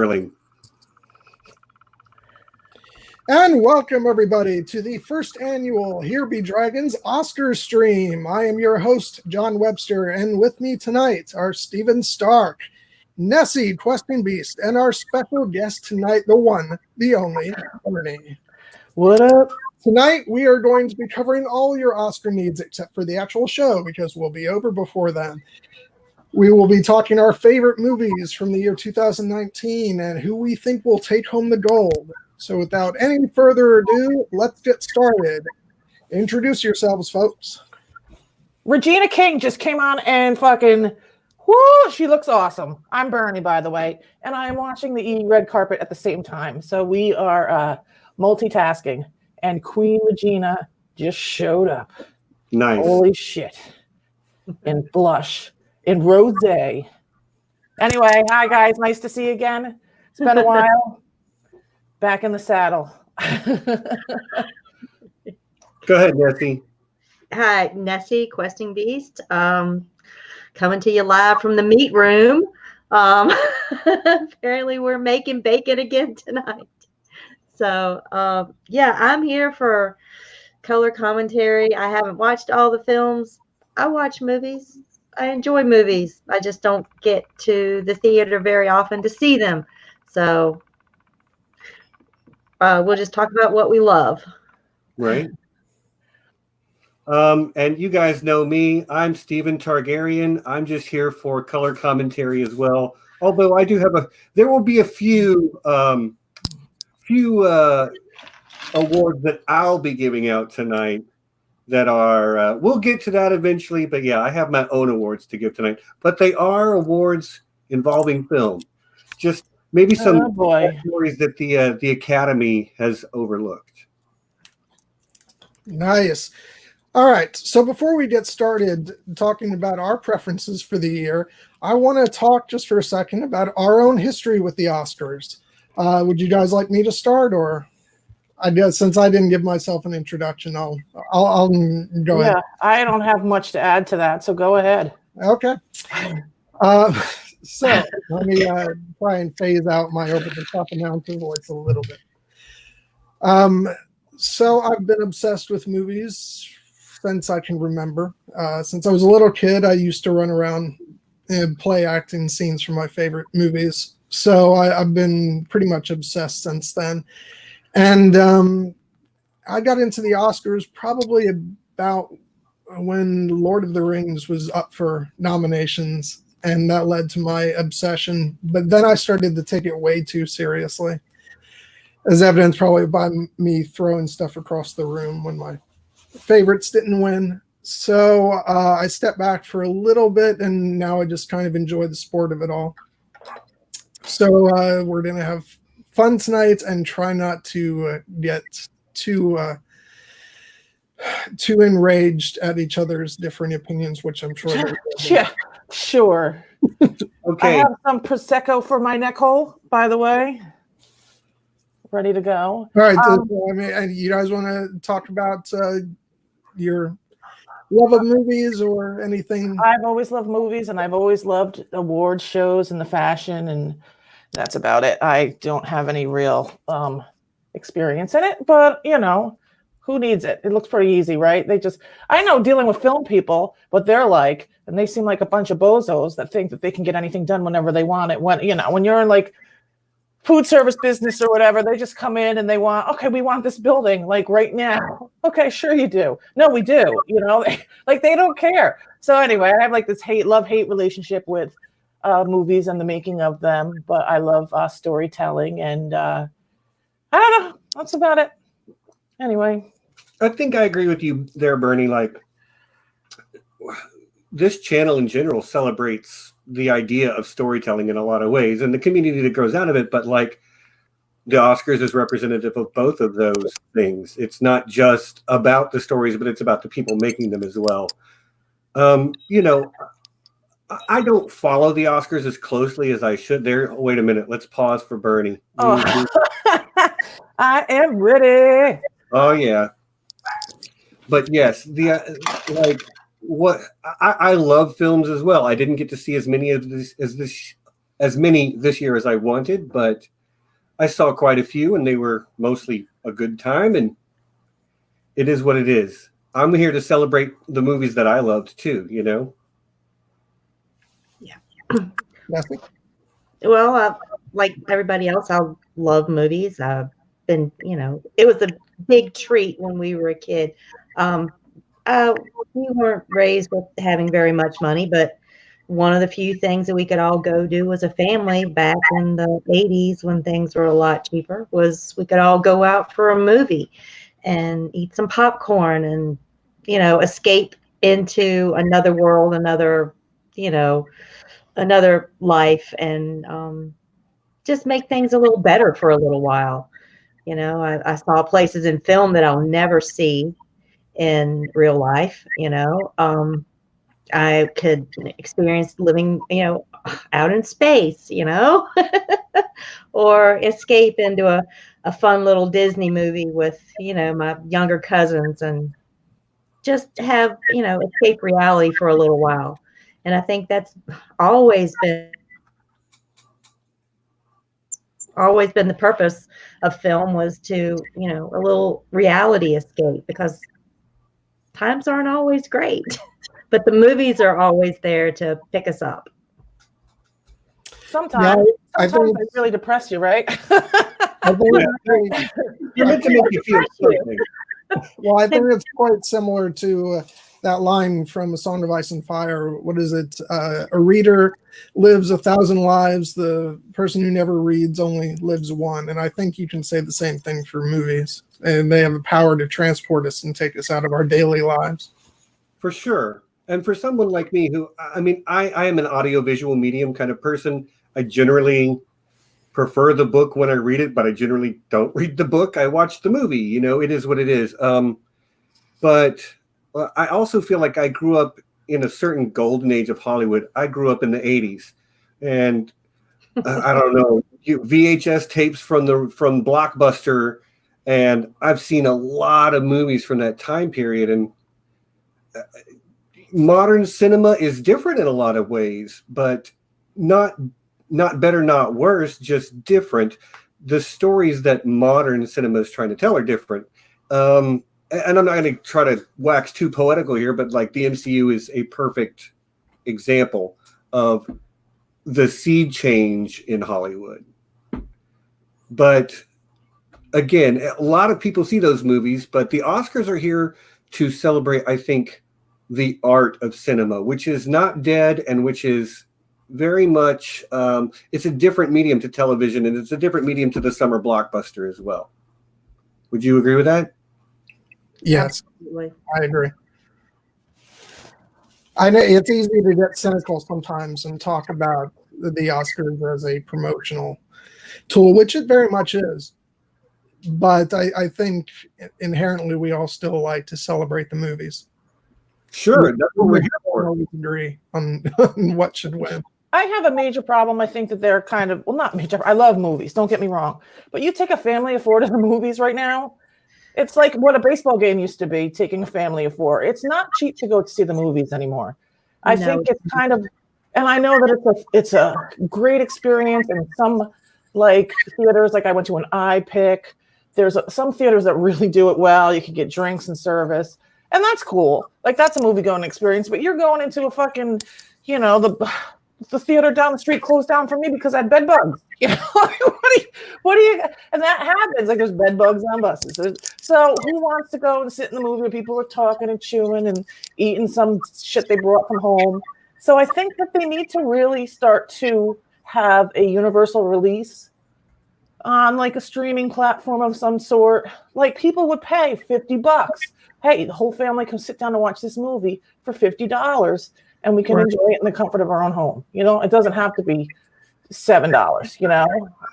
Sterling. And welcome, everybody, to the first annual Here Be Dragons Oscar stream. I am your host, John Webster, and with me tonight are Stephen Stark, Nessie, Questing Beast, and our special guest tonight, the one, the only, Bernie. What up? Tonight, we are going to be covering all your Oscar needs except for the actual show, because we'll be over before then. We will be talking our favorite movies from the year 2019 and who we think will take home the gold. So without any further ado, let's get started. Introduce yourselves, folks. Regina King just came on and fucking, whoo, she looks awesome. I'm Bernie, by the way, and I'm watching the red carpet at the same time. So we are multitasking, and Queen Regina just showed up. Nice. Holy shit. In blush. In rosé. Anyway, hi guys, nice to see you again. It's been a while. Back in the saddle. Go ahead, Nessie. Hi, Nessie, Questing Beast. Coming to you live from the meat room. Apparently we're making bacon again tonight. So yeah, I'm here for color commentary. I haven't watched all the films. I watch movies. I enjoy movies. I just don't get to the theater very often to see them. So we'll just talk about what we love. Right. And you guys know me. I'm Stephen Targaryen. I'm just here for color commentary as well. Although I do have there will be a few awards that I'll be giving out tonight that are, we'll get to that eventually, but yeah, I have my own awards to give tonight, but they are awards involving film. Just maybe some categories that the Academy has overlooked. Nice. All right, so before we get started talking about our preferences for the year, I want to talk just for a second about our own history with the Oscars. Would you guys like me to start, or? I guess since I didn't give myself an introduction, I'll go ahead. Yeah, I don't have much to add to that, so go ahead. Okay. So let me try and phase out my over-the-top announcer voice a little bit. So I've been obsessed with movies since I can remember. Since I was a little kid, I used to run around and play acting scenes from my favorite movies. So I've been pretty much obsessed since then. And I got into the Oscars probably about when Lord of the Rings was up for nominations, and that led to my obsession. But then I started to take it way too seriously, as evidenced probably by me throwing stuff across the room when my favorites didn't win. So I stepped back for a little bit, and now I just kind of enjoy the sport of it all. So we're going to have fun tonight and try not to get too enraged at each other's different opinions, which I'm sure. Yeah, sure. Okay. I have some Prosecco for my neck hole, by the way. Ready to go. All right. I mean, you guys want to talk about your love of movies or anything? I've always loved movies, and I've always loved award shows and the fashion, and that's about it. I don't have any real experience in it, but you know, who needs it? It looks pretty easy, right? I know dealing with film people, what they're like, and they seem like a bunch of bozos that think that they can get anything done whenever they want it. When you're in like food service business or whatever, they just come in and they want, okay, we want this building like right now. Okay, sure you do. No, we do. Like they don't care. So anyway, I have like this love-hate relationship with movies and the making of them, but I love storytelling, and I don't know, that's about it. Anyway, I think I agree with you there, Bernie. Like, this channel in general celebrates the idea of storytelling in a lot of ways, and the community that grows out of it, but like the Oscars is representative of both of those things. It's not just about the stories, but it's about the people making them as well. I don't follow the Oscars as closely as I should. Wait a minute. Let's pause for Bernie. Oh. I am ready. Oh yeah. But yes, I love films as well. I didn't get to see as many as as many this year as I wanted, but I saw quite a few, and they were mostly a good time, and it is what it is. I'm here to celebrate the movies that I loved too, you know? Yeah. Nothing. Well, like everybody else, I love movies. I've been, it was a big treat when we were a kid. Um, we weren't raised with having very much money, but one of the few things that we could all go do as a family back in the 80s when things were a lot cheaper was we could all go out for a movie and eat some popcorn and, escape into another world, another life, and just make things a little better for a little while. I saw places in film that I'll never see in real life. I could experience living, out in space, or escape into a fun little Disney movie with, my younger cousins and just have, escape reality for a little while. And I think that's always been the purpose of film, was to, a little reality escape, because times aren't always great, but the movies are always there to pick us up. Sometimes, I think they really depress you, right? I think You're meant to make you feel something. well, I think it's quite similar to that line from A Song of Ice and Fire. What is it? A reader lives 1,000 lives. The person who never reads only lives one. And I think you can say the same thing for movies. And they have the power to transport us and take us out of our daily lives. For sure. And for someone like me who, I am an audiovisual medium kind of person. I generally prefer the book when I read it, but I generally don't read the book. I watch the movie, it is what it is. But I also feel like I grew up in a certain golden age of Hollywood. I grew up in the 80s, and I don't know, VHS tapes from Blockbuster, and I've seen a lot of movies from that time period. And modern cinema is different in a lot of ways, but not better, not worse, just different. The stories that modern cinema is trying to tell are different. And I'm not going to try to wax too poetical here, but like the MCU is a perfect example of the sea change in Hollywood. But again, a lot of people see those movies, but the Oscars are here to celebrate, I think, the art of cinema, which is not dead, and which is very much, it's a different medium to television, and it's a different medium to the summer blockbuster as well. Would you agree with that? Yes, Absolutely. I agree. I know it's easy to get cynical sometimes and talk about the Oscars as a promotional tool, which it very much is. But I think inherently we all still like to celebrate the movies. Sure, that's what we're here We for. always agree on what should win. I have a major problem. I think that they're kind of, well, not major. I love movies. Don't get me wrong. But you take a family of four to the movies right now, it's like what a baseball game used to be, taking a family of four. It's not cheap to go to see the movies anymore. I think it's kind of, and I know that it's a great experience in some like theaters. Like I went to an iPic. There's some theaters that really do it well. You can get drinks and service, and that's cool. Like that's a movie going experience. But you're going into a fucking, the theater down the street closed down for me because I had bed bugs. What do you? And that happens. Like there's bed bugs on buses. So who wants to go and sit in the movie where people are talking and chewing and eating some shit they brought from home? So I think that they need to really start to have a universal release on like a streaming platform of some sort. Like people would pay $50. Hey, the whole family can sit down and watch this movie for $50. And we can enjoy it in the comfort of our own home. It doesn't have to be $7.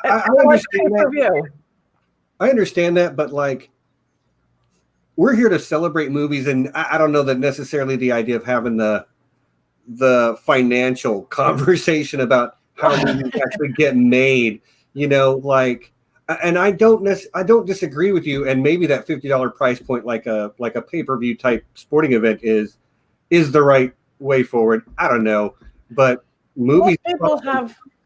I understand that. I understand that, but like, we're here to celebrate movies, and I don't know that necessarily the idea of having the financial conversation about how movies actually get made. And I don't disagree with you. And maybe that $50 price point, like a pay-per-view type sporting event, is the right way forward. I don't know, but movies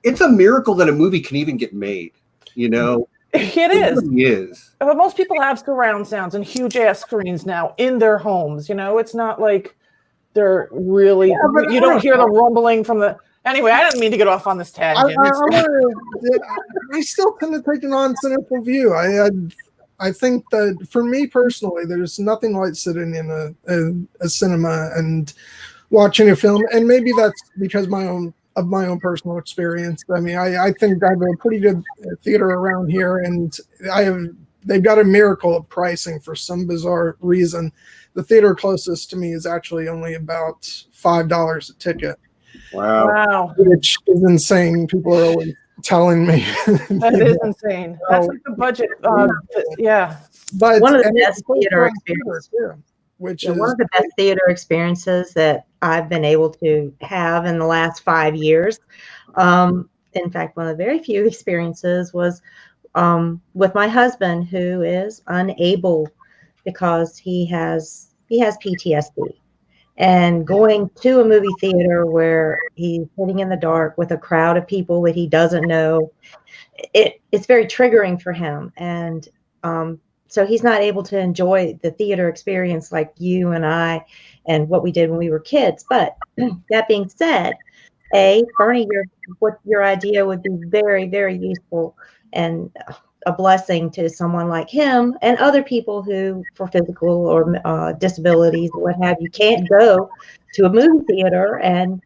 it's a miracle that a movie can even get made. You know, It is. really is. But most people have surround sounds and huge ass screens now in their homes. You know, it's not like they're really. but you don't hear the rumbling from the. Anyway, I didn't mean to get off on this tangent. I still tend to take a non-cynical view. I think that for me personally, there's nothing like sitting in a cinema and watching a film, and maybe that's because my own personal experience. I mean, I think I have a pretty good theater around here, and they've got a miracle of pricing for some bizarre reason. The theater closest to me is actually only about $5 a ticket. Wow. Which is insane. People are always telling me that is insane. That's like the budget. Yeah. But one of the best theater experiences. One of the best theater experiences that I've been able to have in the last 5 years. In fact, one of the very few experiences was with my husband, who is unable because he has PTSD. And going to a movie theater where he's sitting in the dark with a crowd of people that he doesn't know, it's very triggering for him. And so he's not able to enjoy the theater experience like you and I and what we did when we were kids. But that being said, Bernie, your idea would be very, very useful and a blessing to someone like him and other people who, for physical or disabilities or what have you, can't go to a movie theater and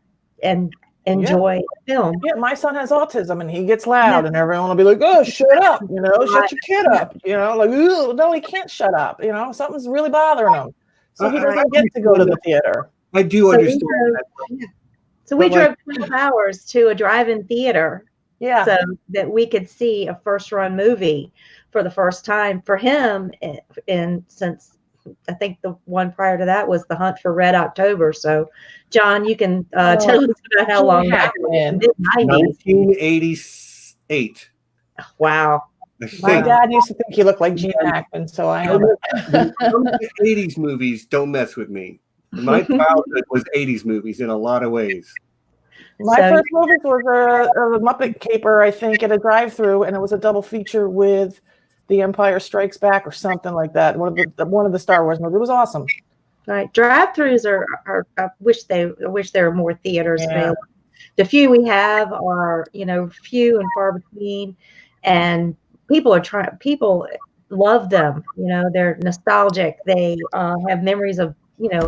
enjoy a film. Yeah, my son has autism and he gets loud and everyone will be like, "Oh, shut up, you know, shut your kid up." You know, like, "Ooh, no, he can't shut up." You know, something's really bothering him. So he doesn't get to go to the theater. I do understand that. So we drove 12 hours to a drive-in theater. Yeah. So that we could see a first-run movie for the first time for him. And since I think the one prior to that was The Hunt for Red October. So, John, you can tell us about how long that was. 1988. Wow. My dad used to think he looked like Gene Hackman, so I am. The 80s movies don't mess with me. My childhood was 80s movies in a lot of ways. My first movie was a Muppet Caper, I think, at a drive-through, and it was a double feature with The Empire Strikes Back or something like that. One of the Star Wars movies. It was awesome. Right, drive-throughs are I wish there were more theaters available. The few we have are few and far between, and people love them. They're nostalgic. They have memories of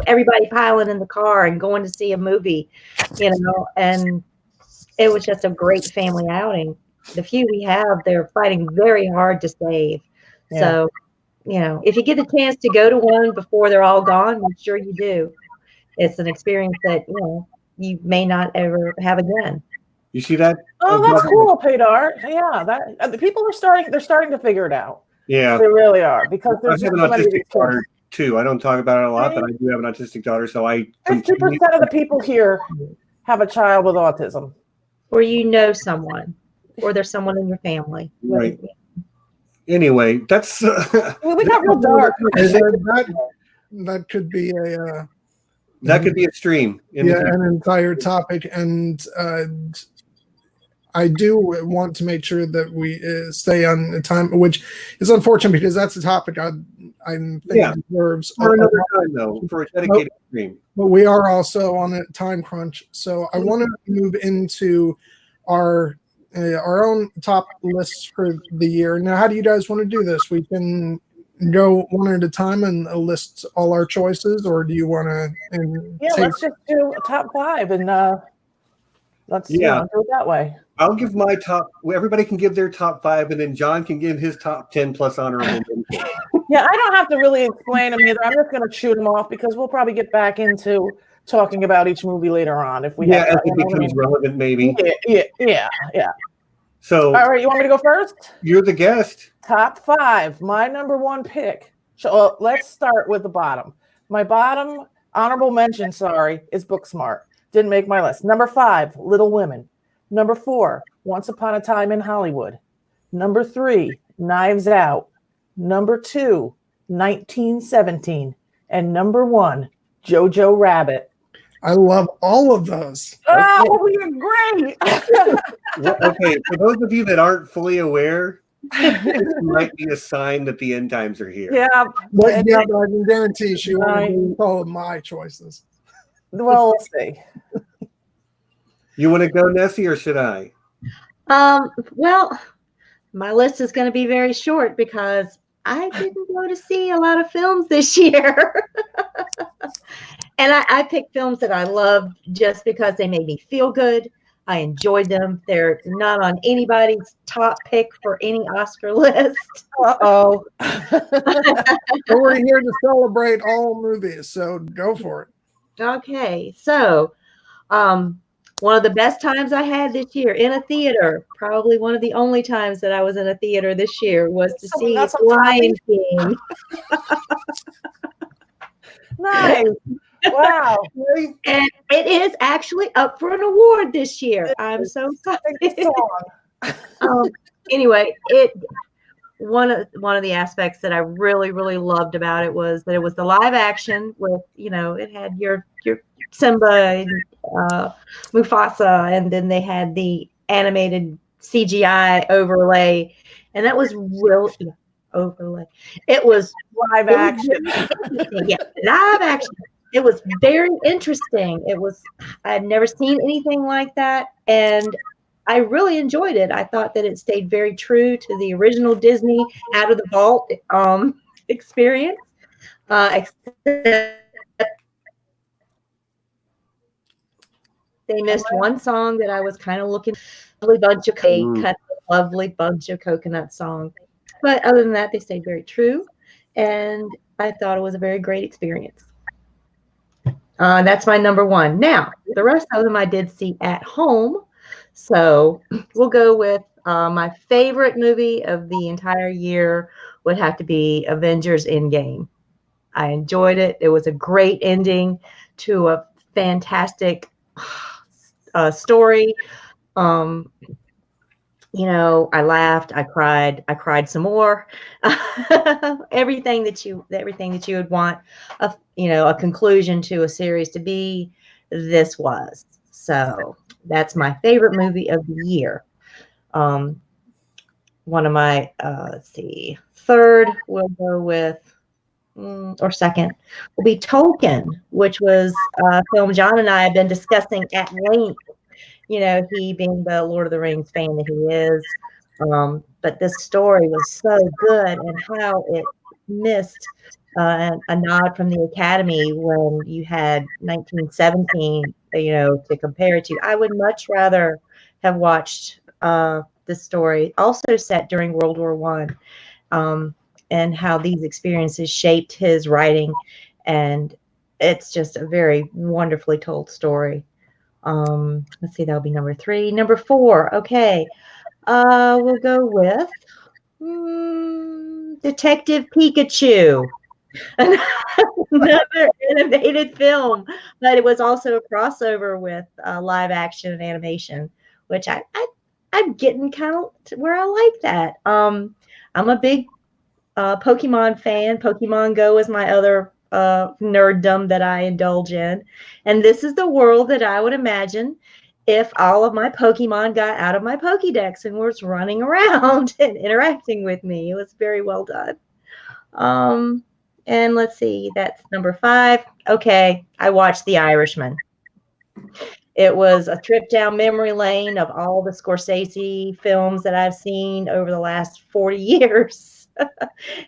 everybody piling in the car and going to see a movie, and it was just a great family outing. The few we have, they're fighting very hard to save. Yeah. So, if you get a chance to go to one before they're all gone, I'm sure you do. It's an experience that, you may not ever have again. You see that? Oh, that's cool, Pedar. Yeah, the people are starting to figure it out. Yeah. They really are, because there's I have an autistic daughter too. I don't talk about it a lot, but I do have an autistic daughter, so 50% of the people here have a child with autism. Or someone, or there's someone in your family. Right. Anyway, that's we got real dark. That could be a stream. An entire topic, and I do want to make sure that we stay on the time, which is unfortunate because that's a topic I think deserves for another time, though, for a dedicated stream. But we are also on a time crunch, so I want to move into our own top lists for the year. Now, how do you guys want to do this? We can go one at a time and list all our choices, or do you want to? Let's just do a top 5 and let's do it that way. I'll give my top. Everybody can give their top 5, and then John can give his top 10 plus honorable mention. Yeah, I don't have to really explain them either. I'm just going to shoot them off because we'll probably get back into talking about each movie later on if we. As it becomes relevant, maybe. Yeah. So, all right, you want me to go first? You're the guest. Top 5. My number 1 pick. So let's start with the bottom. My bottom honorable mention, is Booksmart. Didn't make my list. Number 5, Little Women. Number 4, Once Upon a Time in Hollywood. Number 3, Knives Out. Number 2, 1917. And number 1, Jojo Rabbit. I love all of those. Oh, you're great. Okay, for those of you that aren't fully aware, this might be a sign that the end times are here. Yeah. But yeah, but I can guarantee she won't Right. agree with all of my choices. Well, let's see. You want to go, Nessie, or should I? Well, my list is going to be very short because I didn't go to see a lot of films this year. And I picked films that I loved just because they made me feel good. I enjoyed them. They're not on anybody's top pick for any Oscar list. Uh-oh. But we're here to celebrate all movies, so go for it. Okay, so one of the best times I had this year in a theater, probably one of the only times that I was in a theater this year, was to Someone see got some Lion King. Nice. Wow. And it is actually up for an award this year. I'm so Big excited. song. Anyway, one of the aspects that I really loved about it was that it was the live action with, it had your Simba and Mufasa, and then they had the animated CGI overlay, and that was real overlay. It was Live action. yeah, live action. It was very interesting. I'd never seen anything like that, and I really enjoyed it. I thought that it stayed very true to the original Disney out of the vault experience. Except they missed one song that I was kind of looking for. Lovely bunch of coconut song. But other than that, they stayed very true, and I thought it was a very great experience. That's my number one. Now, the rest of them I did see at home. So we'll go with my favorite movie of the entire year would have to be Avengers Endgame. I enjoyed it. It was a great ending to a fantastic story. I laughed, I cried some more. everything that you would want a conclusion to a series to be, this was. So that's my favorite movie of the year. One of my let's see, third we'll go with or second will be Tolkien, which was a film John and I have been discussing at length. He being the Lord of the Rings fan that he is. But this story was so good, and how it missed a nod from the Academy when you had 1917, to compare it to. I would much rather have watched this story, also set during World War One, and how these experiences shaped his writing. And it's just a very wonderfully told story. Let's see, that'll be number 3. Number 4, okay. We'll go with Detective Pikachu. Another animated film, but it was also a crossover with live action and animation, which I'm getting kind of to where I like that. I'm a big Pokemon fan. Pokemon Go is my other nerddom that I indulge in. And this is the world that I would imagine if all of my Pokemon got out of my Pokédex and was running around and interacting with me. It was very well done. And let's see, that's number 5. Okay, I watched The Irishman. It was a trip down memory lane of all the Scorsese films that I've seen over the last 40 years.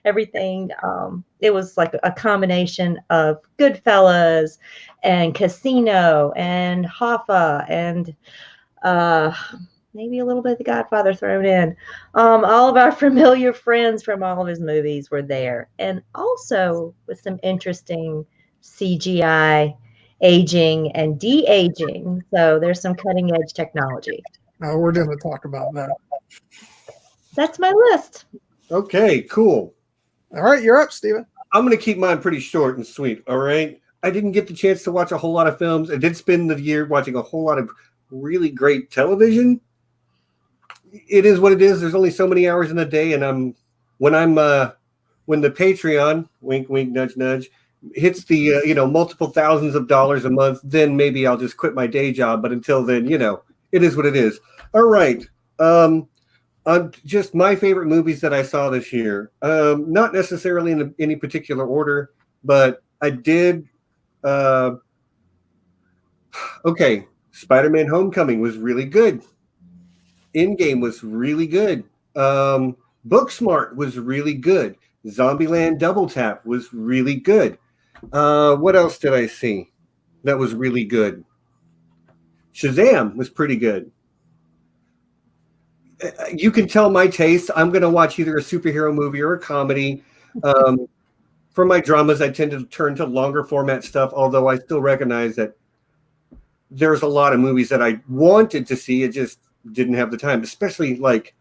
Everything. It was like a combination of Goodfellas and Casino and Hoffa and maybe a little bit of The Godfather thrown in. All of our familiar friends from all of his movies were there, and also with some interesting CGI aging and de-aging. So there's some cutting edge technology. We're going to talk about that. That's my list. Okay, cool. All right, you're up, Steven. I'm going to keep mine pretty short and sweet, all right? I didn't get the chance to watch a whole lot of films. I did spend the year watching a whole lot of really great television. It is what it is. There's only so many hours in a day, and when the Patreon, wink, wink, nudge, nudge, hits the multiple thousands of dollars a month, then maybe I'll just quit my day job. But until then, it is what it is. All right. Just my favorite movies that I saw this year. Not necessarily in any particular order, but I did. Okay, Spider-Man: Homecoming was really good. Endgame was really good. Booksmart was really good. Zombieland Double Tap was really good. What else did I see that was really good? Shazam was pretty good. You can tell my taste. I'm going to watch either a superhero movie or a comedy. For my dramas, I tend to turn to longer format stuff, although I still recognize that there's a lot of movies that I wanted to see. It just didn't have the time, especially like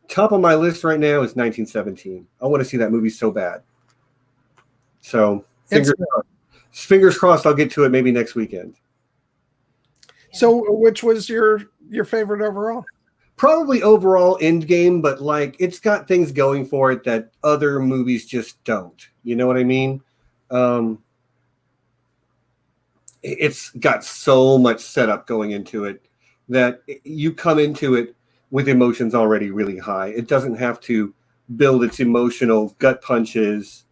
top of my list right now is 1917. I want to see that movie so bad. So fingers crossed I'll get to it maybe next weekend. So which was your favorite overall? Probably overall Endgame, but like it's got things going for it that other movies just don't. You know what I mean? It's got so much setup going into it that you come into it with emotions already really high. It doesn't have to build its emotional gut punches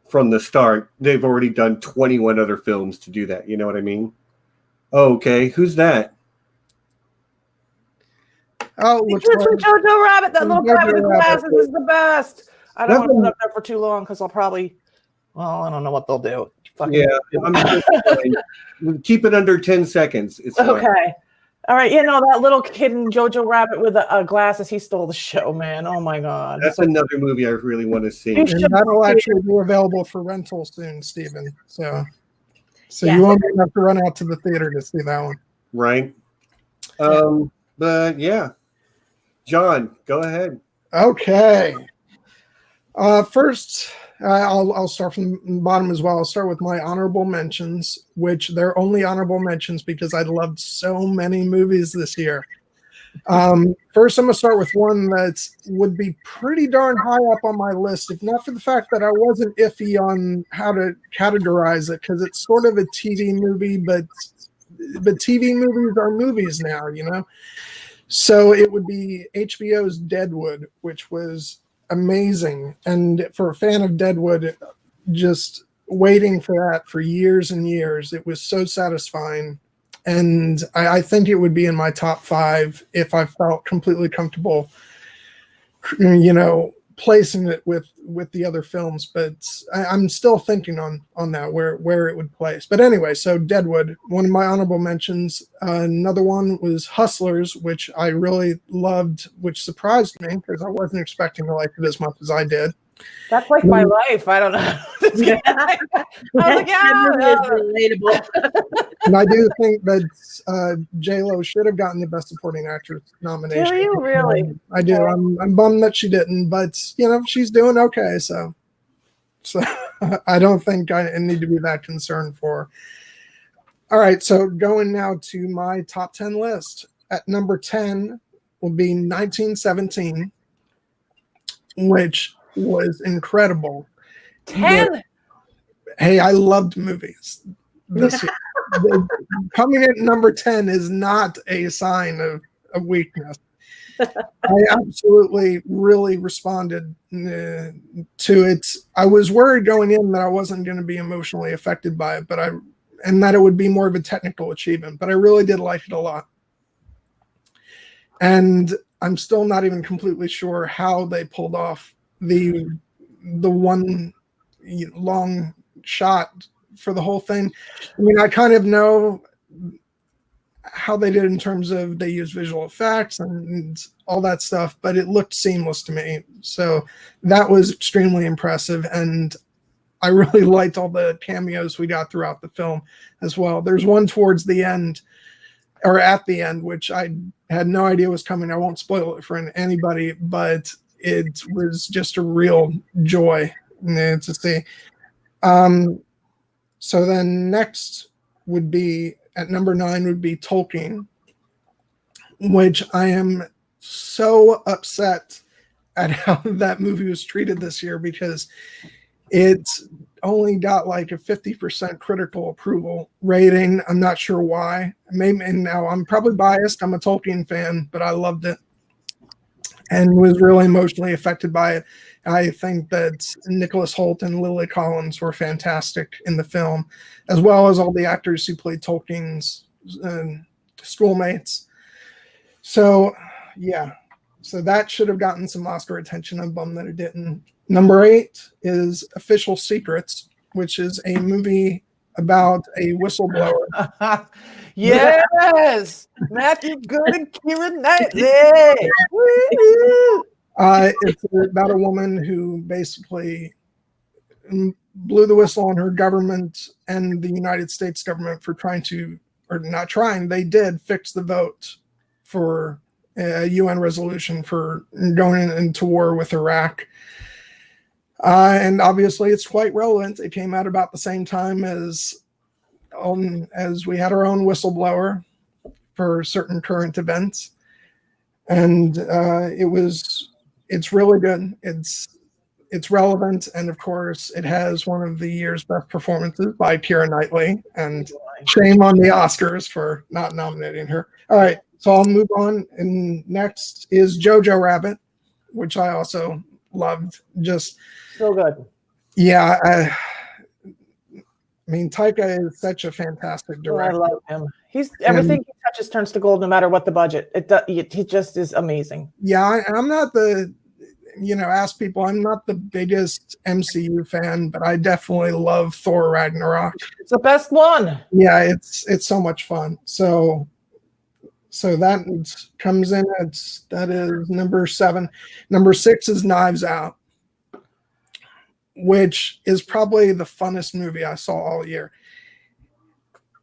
from the start. They've already done 21 other films to do that. You know what I mean? Oh, okay. Who's that? Oh, It's from Jojo Rabbit. That little guy with the glasses is the best. I don't want to put up there for too long because I'll probably, I don't know what they'll do. Yeah, keep it under 10 seconds. It's okay. Fine. All right. That little kid in Jojo Rabbit with the glasses, he stole the show, man. Oh my God. That's another movie I really want to see. And that'll actually be available for rental soon, Stephen. So Yeah. You won't have to run out to the theater to see that one. Right. But yeah. John, go ahead. Okay. First, I'll start from the bottom as well. I'll start with my honorable mentions, which they're only honorable mentions because I loved so many movies this year. First, I'm going to start with one that would be pretty darn high up on my list, if not for the fact that I wasn't iffy on how to categorize it, because it's sort of a TV movie, but TV movies are movies now, So it would be HBO's Deadwood, which was amazing. And for a fan of Deadwood, just waiting for that for years and years, it was so satisfying. And I think it would be in my top 5 if I felt completely comfortable, placing it with the other films. But I'm still thinking on that, where it would place. But anyway, so Deadwood, one of my honorable mentions. Another one was Hustlers, which I really loved, which surprised me because I wasn't expecting to like it as much as I did. That's like my life. I don't know. I was like, relatable. And I do think that J-Lo should have gotten the Best Supporting Actress nomination. Do you really? I do. I'm bummed that she didn't, but she's doing okay. So I don't think I need to be that concerned for. All right, so going now to my top 10 list. At number 10 will be 1917, which was incredible. 10. Hey, I loved movies this year. Coming at number 10 is not a sign of weakness. I absolutely really responded to it. I was worried going in that I wasn't going to be emotionally affected by it, and that it would be more of a technical achievement, but I really did like it a lot. And I'm still not even completely sure how they pulled off the one long shot for the whole thing. I mean, I kind of know how they did in terms of they use visual effects and all that stuff, but it looked seamless to me. So that was extremely impressive. And I really liked all the cameos we got throughout the film as well. There's one towards the end, or at the end, which I had no idea was coming. I won't spoil it for anybody, but it was just a real joy to see. So then next would be, at number 9 would be Tolkien, which I am so upset at how that movie was treated this year, because only got like a 50% critical approval rating. I'm not sure why. Maybe, and now I'm probably biased. I'm a Tolkien fan, but I loved it and was really emotionally affected by it. I think that Nicholas Hoult and Lily Collins were fantastic in the film, as well as all the actors who played Tolkien's schoolmates. So, yeah. So that should have gotten some Oscar attention. I'm bummed that it didn't. Number 8 is Official Secrets, which is a movie about a whistleblower. Yes, Matthew Good and Keira Knightley. It's about a woman who basically blew the whistle on her government and the United States government for trying to, or not trying, they did fix the vote for a UN resolution for going into war with Iraq. And obviously it's quite relevant. It came out about the same time as we had our own whistleblower for certain current events. And it's really good. It's relevant, and of course it has one of the year's best performances by Keira Knightley, and shame on the Oscars for not nominating her. All right, so I'll move on, and next is Jojo Rabbit, which I also loved. Just so good. Yeah, I mean, Taika is such a fantastic director. I love him. He's everything he touches turns to gold, no matter what the budget. He just is amazing. Yeah, I'm not the, ask people. I'm not the biggest MCU fan, but I definitely love Thor Ragnarok. It's the best one. Yeah, it's so much fun. So that comes in. That is number 7. Number 6 is Knives Out, which is probably the funnest movie I saw all year.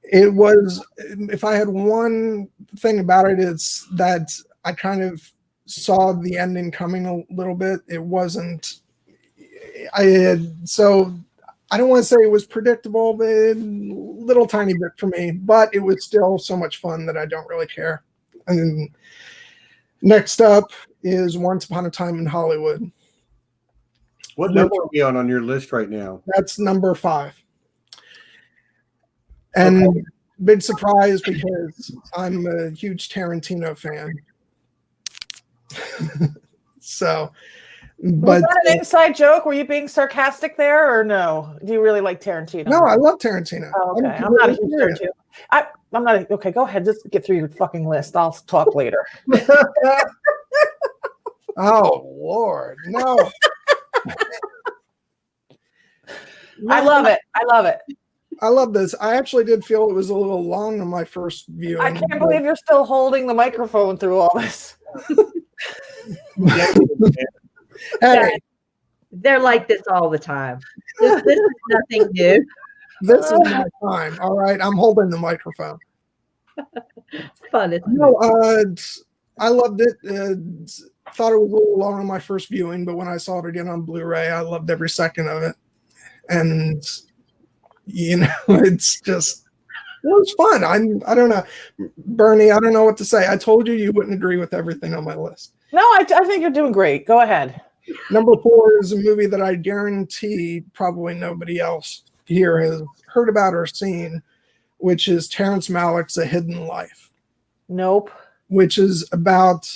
It was, if I had one thing about it, it's that I kind of saw the ending coming a little bit. It wasn't, so I don't want to say it was predictable, but a little tiny bit for me, but it was still so much fun that I don't really care. And then next up is Once Upon a Time in Hollywood. What number are we on your list right now? That's number 5. And okay. Big surprise because I'm a huge Tarantino fan. So, but was that an inside joke? Were you being sarcastic there, or no? Do you really like Tarantino? No, I love Tarantino. Oh, okay, I'm not a huge Tarantino. I'm not. Okay, go ahead. Just get through your fucking list. I'll talk later. Oh Lord, no. I love it. I love it. I love this. I actually did feel it was a little long on my first view. I can't believe you're still holding the microphone through all this. Hey, they're like this all the time. This is nothing new. This is my time. All right, I'm holding the microphone. Fun. No, I loved it. Thought it was a little long on my first viewing, but when I saw it again on Blu-ray, I loved every second of it. And it's just, it was fun. I don't know, Bernie, I don't know what to say. I told you wouldn't agree with everything on my list. No, I think you're doing great. Go ahead. Number 4 is a movie that I guarantee probably nobody else here has heard about or seen, which is Terrence Malick's A Hidden Life. Nope. Which is about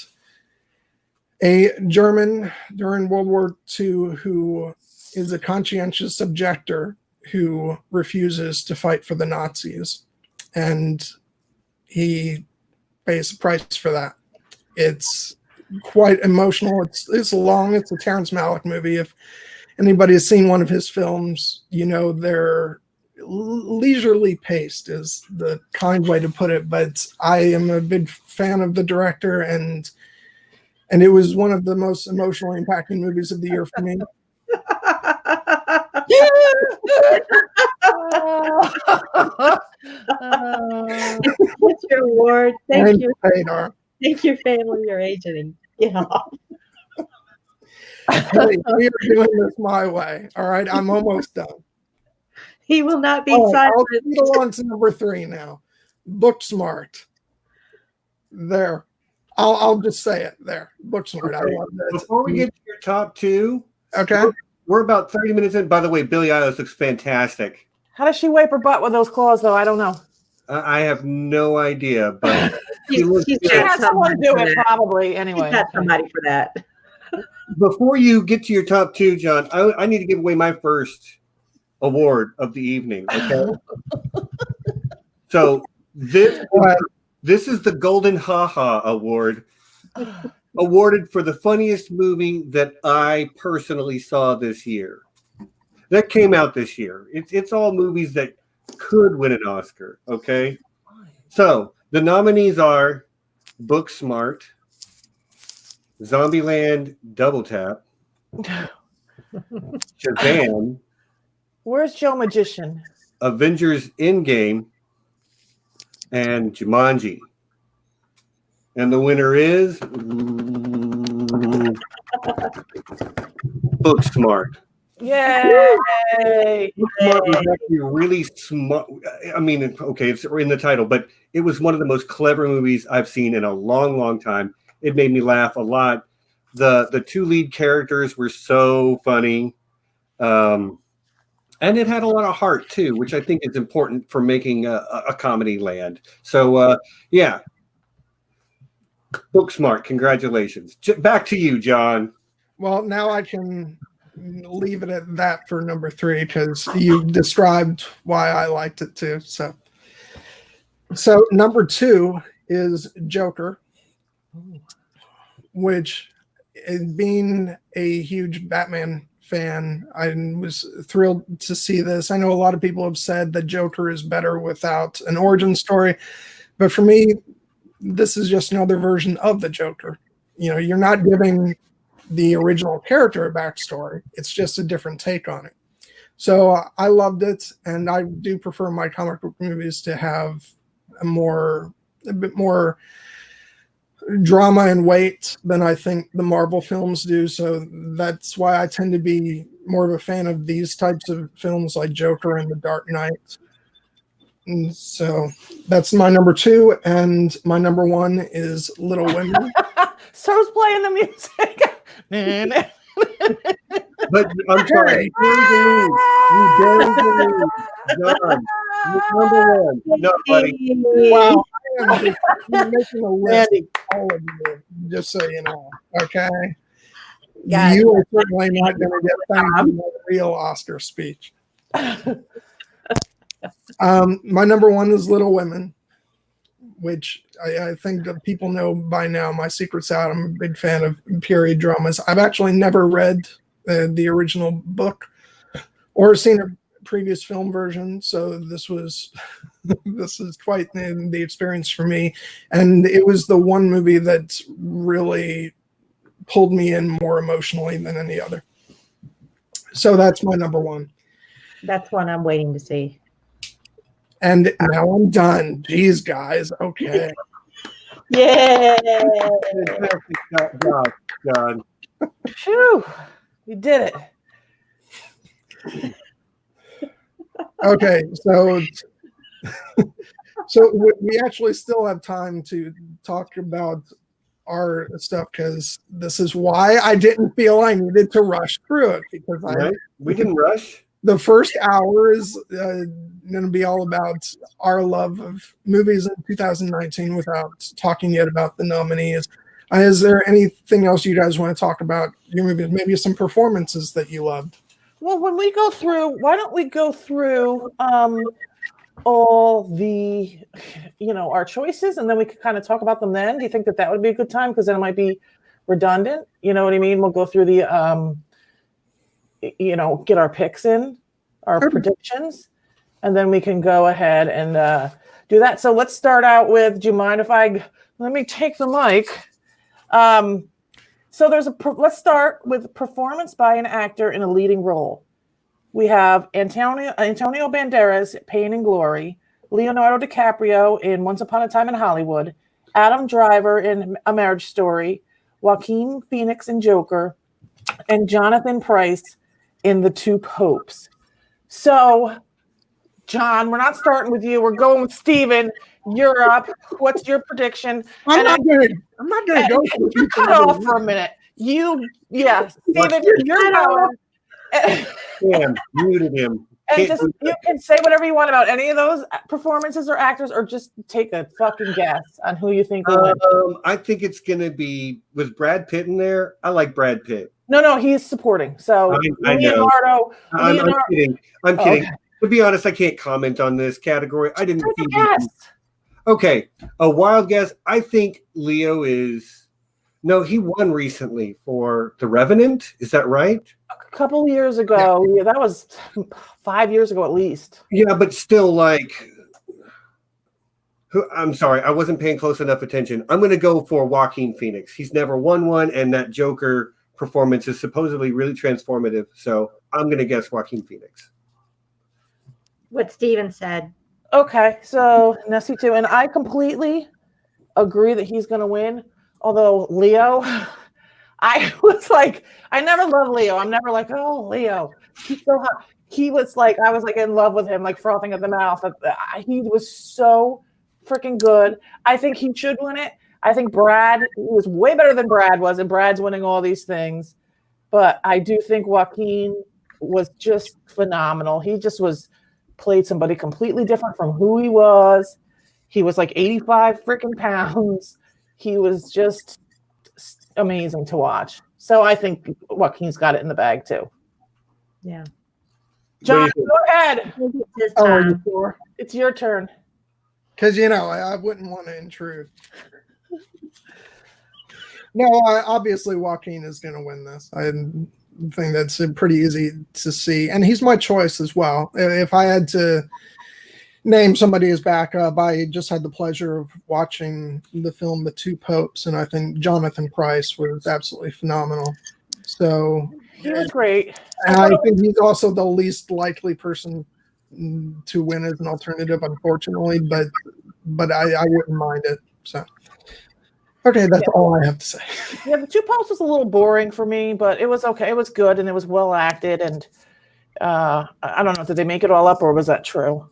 a German during World War II who is a conscientious objector who refuses to fight for the Nazis. And he pays a price for that. It's quite emotional. It's long. It's a Terrence Malick movie. If anybody has seen one of his films, they're leisurely paced is the kind way to put it. But I am a big fan of the director, and it was one of the most emotionally impacting movies of the year for me. It's your award. Thank you. Radar. Thank your family, your agent. Yeah. Hey, we are doing this my way. All right, I'm almost done. He will not be silent. silent. I'll go on to number 3 now. Booksmart. There. I'll just say it there. Booksmart. Okay. I love that. Before we get to your top 2, okay, We're about 30 minutes in. By the way, Billie Eilish looks fantastic. How does she wipe her butt with those claws, though? I don't know. I have no idea, but She's She got had someone do somebody it, for that. probably. Anyway. She's got somebody for that. before you get to your top two, John, I need to give away my first award of the evening. Okay. So this is the Golden Haha Award, awarded for the funniest movie that I personally saw this year. That came out this year. It's all movies that could win an Oscar. Okay. So the nominees are Booksmart, Zombieland Double Tap, Shazam, Where's Joe Magician? Avengers Endgame, and Jumanji. And the winner is Booksmart. Yay! Booksmart was actually really smart. I mean, okay, it's in the title, but it was one of the most clever movies I've seen in a long, long time. It made me laugh a lot. The two lead characters were so funny. And it had a lot of heart too, which I think is important for making a comedy land. So yeah, Booksmart, congratulations. Back to you, John. Well, now I can leave it at that for number 3 because you described why I liked it too. So number 2 is Joker, which, being a huge Batman fan, I was thrilled to see this. I know a lot of people have said that Joker is better without an origin story, but for me, this is just another version of the Joker. You know, you're not giving the original character a backstory. It's just a different take on it. So I loved it, and I do prefer my comic book movies to have a bit more drama and weight than I think the Marvel films do. So that's why I tend to be more of a fan of these types of films like Joker and The Dark Knight. And so that's my number 2, and my number 1 is Little Women. So who's playing the music? But I'm sorry, you dare to leave. John, you're number 1. No, buddy. Wow. I'm making a list of all of you, just so you know. Okay. Guys. You are certainly not going to get thanked in a real Oscar speech. My number 1 is Little Women, which I think that people know by now. My secret's out. I'm a big fan of period dramas. I've actually never read the original book or seen a previous film version, so this is quite the experience for me. And it was the one movie that really pulled me in more emotionally than any other. So that's my number 1. That's one I'm waiting to see. And now I'm done. Jeez, guys. Okay. Yeah. Fantastic job, John. Phew, you did it. Okay, so we actually still have time to talk about our stuff, because this is why I didn't feel I needed to rush through it, because Right? We can rush. the first hour is going to be all about our love of movies in 2019 without talking yet about the nominees. Is there anything else you guys want to talk about your movies? Maybe some performances that you loved? Well, when we go through, why don't we go through all the, our choices, and then we could kind of talk about them then? Do you think that would be a good time? Because then it might be redundant. You know what I mean? We'll go through the, get our picks in, our predictions, and then we can go ahead and do that. So let's start out with, do you mind if let me take the mic. So let's start with performance by an actor in a leading role. We have Antonio Banderas, Pain and Glory, Leonardo DiCaprio in Once Upon a Time in Hollywood, Adam Driver in A Marriage Story, Joaquin Phoenix in Joker, and Jonathan Pryce in The Two Popes. So, John, we're not starting with you. We're going with Steven. You're up. What's your prediction? I'm not going to go. You cut off for a minute. Steven, you're going. Damn, muted him. And Can't just do you that. can say whatever you want about any of those performances or actors, or just take a fucking guess on who you think will win. I think it's gonna be, was Brad Pitt in there? I like Brad Pitt. No, he's supporting. So I know. I'm Leonardo. kidding. I'm Oh, kidding. okay. To be honest, I can't comment on this category. I didn't Take see a guess. Okay, a wild guess. I think Leo is. No, he won recently for The Revenant. Is that right? A couple of years ago, yeah, that was 5 years ago at least. Yeah, but still, like, I'm sorry, I wasn't paying close enough attention. I'm going to go for Joaquin Phoenix. He's never won one, and that Joker performance is supposedly really transformative. So I'm going to guess Joaquin Phoenix. What Steven said. Okay, so Nessie too, and I completely agree that he's going to win. Although Leo, I was like, I never loved Leo. I'm never like, oh, Leo, he's so hot. He was like, I was like in love with him, like frothing at the mouth. He was so freaking good. I think he should win it. I think Brad was way better than Brad was, and Brad's winning all these things. But I do think Joaquin was just phenomenal. He just played somebody completely different from who he was. He was like 85 freaking pounds. He was just amazing to watch. So I think Joaquin's got it in the bag too. Yeah. John, go ahead. This Oh, are time. you sure? It's your turn. Because, I wouldn't want to intrude. No, obviously Joaquin is going to win this. I think that's pretty easy to see. And he's my choice as well. If I had to name somebody as backup, I just had the pleasure of watching the film The Two Popes, and I think Jonathan Pryce was absolutely phenomenal. So He was great. and I think he's also the least likely person to win as an alternative, unfortunately, but I wouldn't mind it. So okay, that's all I have to say. Yeah, The Two Popes was a little boring for me, but it was okay. It was good and it was well acted. And I don't know, did they make it all up or was that true?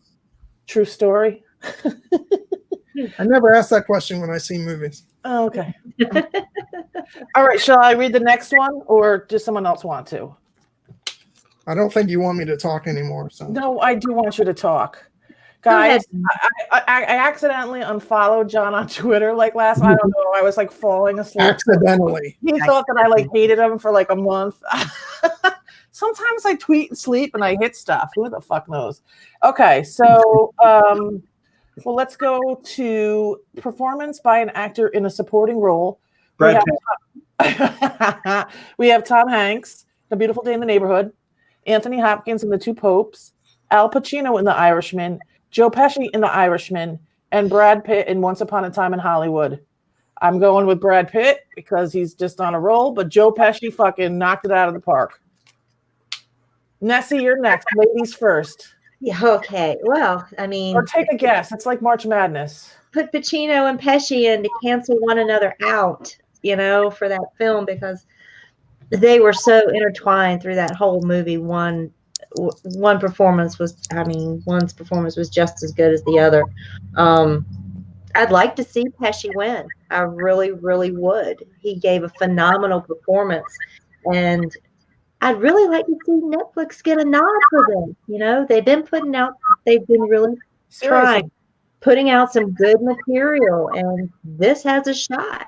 True story? I never ask that question when I see movies. Oh, okay. All right, shall I read the next one or does someone else want to? I don't think you want me to talk anymore. So No, I do want you to talk. Go ahead. Guys, I accidentally unfollowed John on Twitter like I don't know, I was like falling asleep. accidentally. He thought that I like hated him for like a month. Sometimes I tweet and sleep and I hit stuff. Who the fuck knows? Okay, so well, let's go to performance by an actor in a supporting role. Brad We have Tom Hanks, A Beautiful Day in the Neighborhood, Anthony Hopkins in The Two Popes, Al Pacino in The Irishman, Joe Pesci in The Irishman, and Brad Pitt in Once Upon a Time in Hollywood. I'm going with Brad Pitt because he's just on a roll, but Joe Pesci fucking knocked it out of the park. Nessie, you're next. Ladies first. Yeah, okay. Well, I mean, Or take a guess. It's like March Madness. put Pacino and Pesci in to cancel one another out, for that film because they were so intertwined through that whole movie. One's performance was just as good as the other. I'd like to see Pesci win. I really, really would. He gave a phenomenal performance, and I'd really like to see Netflix get a nod for them. They've been really trying, putting out some good material, and this has a shot.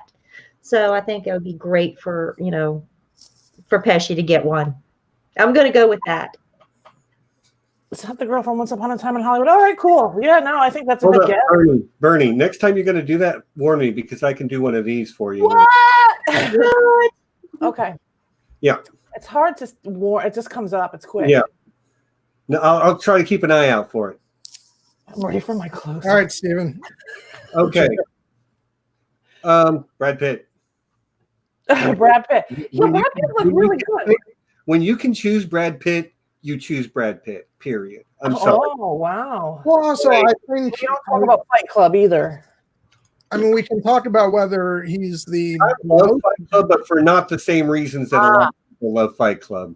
So I think it would be great for Pesci to get one. I'm going to go with that. Is that the girl from Once Upon a Time in Hollywood? All right, cool. Yeah, no, I think that's a good guess. Bernie, next time you're going to do that, warn me because I can do one of these for you. What? Okay. Yeah. It's hard to warn. It just comes up. It's quick. Yeah. No, I'll try to keep an eye out for it. I'm ready for my close. All right, Steven. Okay. Brad Pitt. Brad Pitt. Yeah, Brad Pitt looked really good. When you can choose Brad Pitt, you choose Brad Pitt, period. I'm sorry. Oh, wow. Well, also, I think We don't talk about Fight Club either. I mean, we can talk about whether he's the I love Fight Club, but for not the same reasons that a lot of people love Fight Club.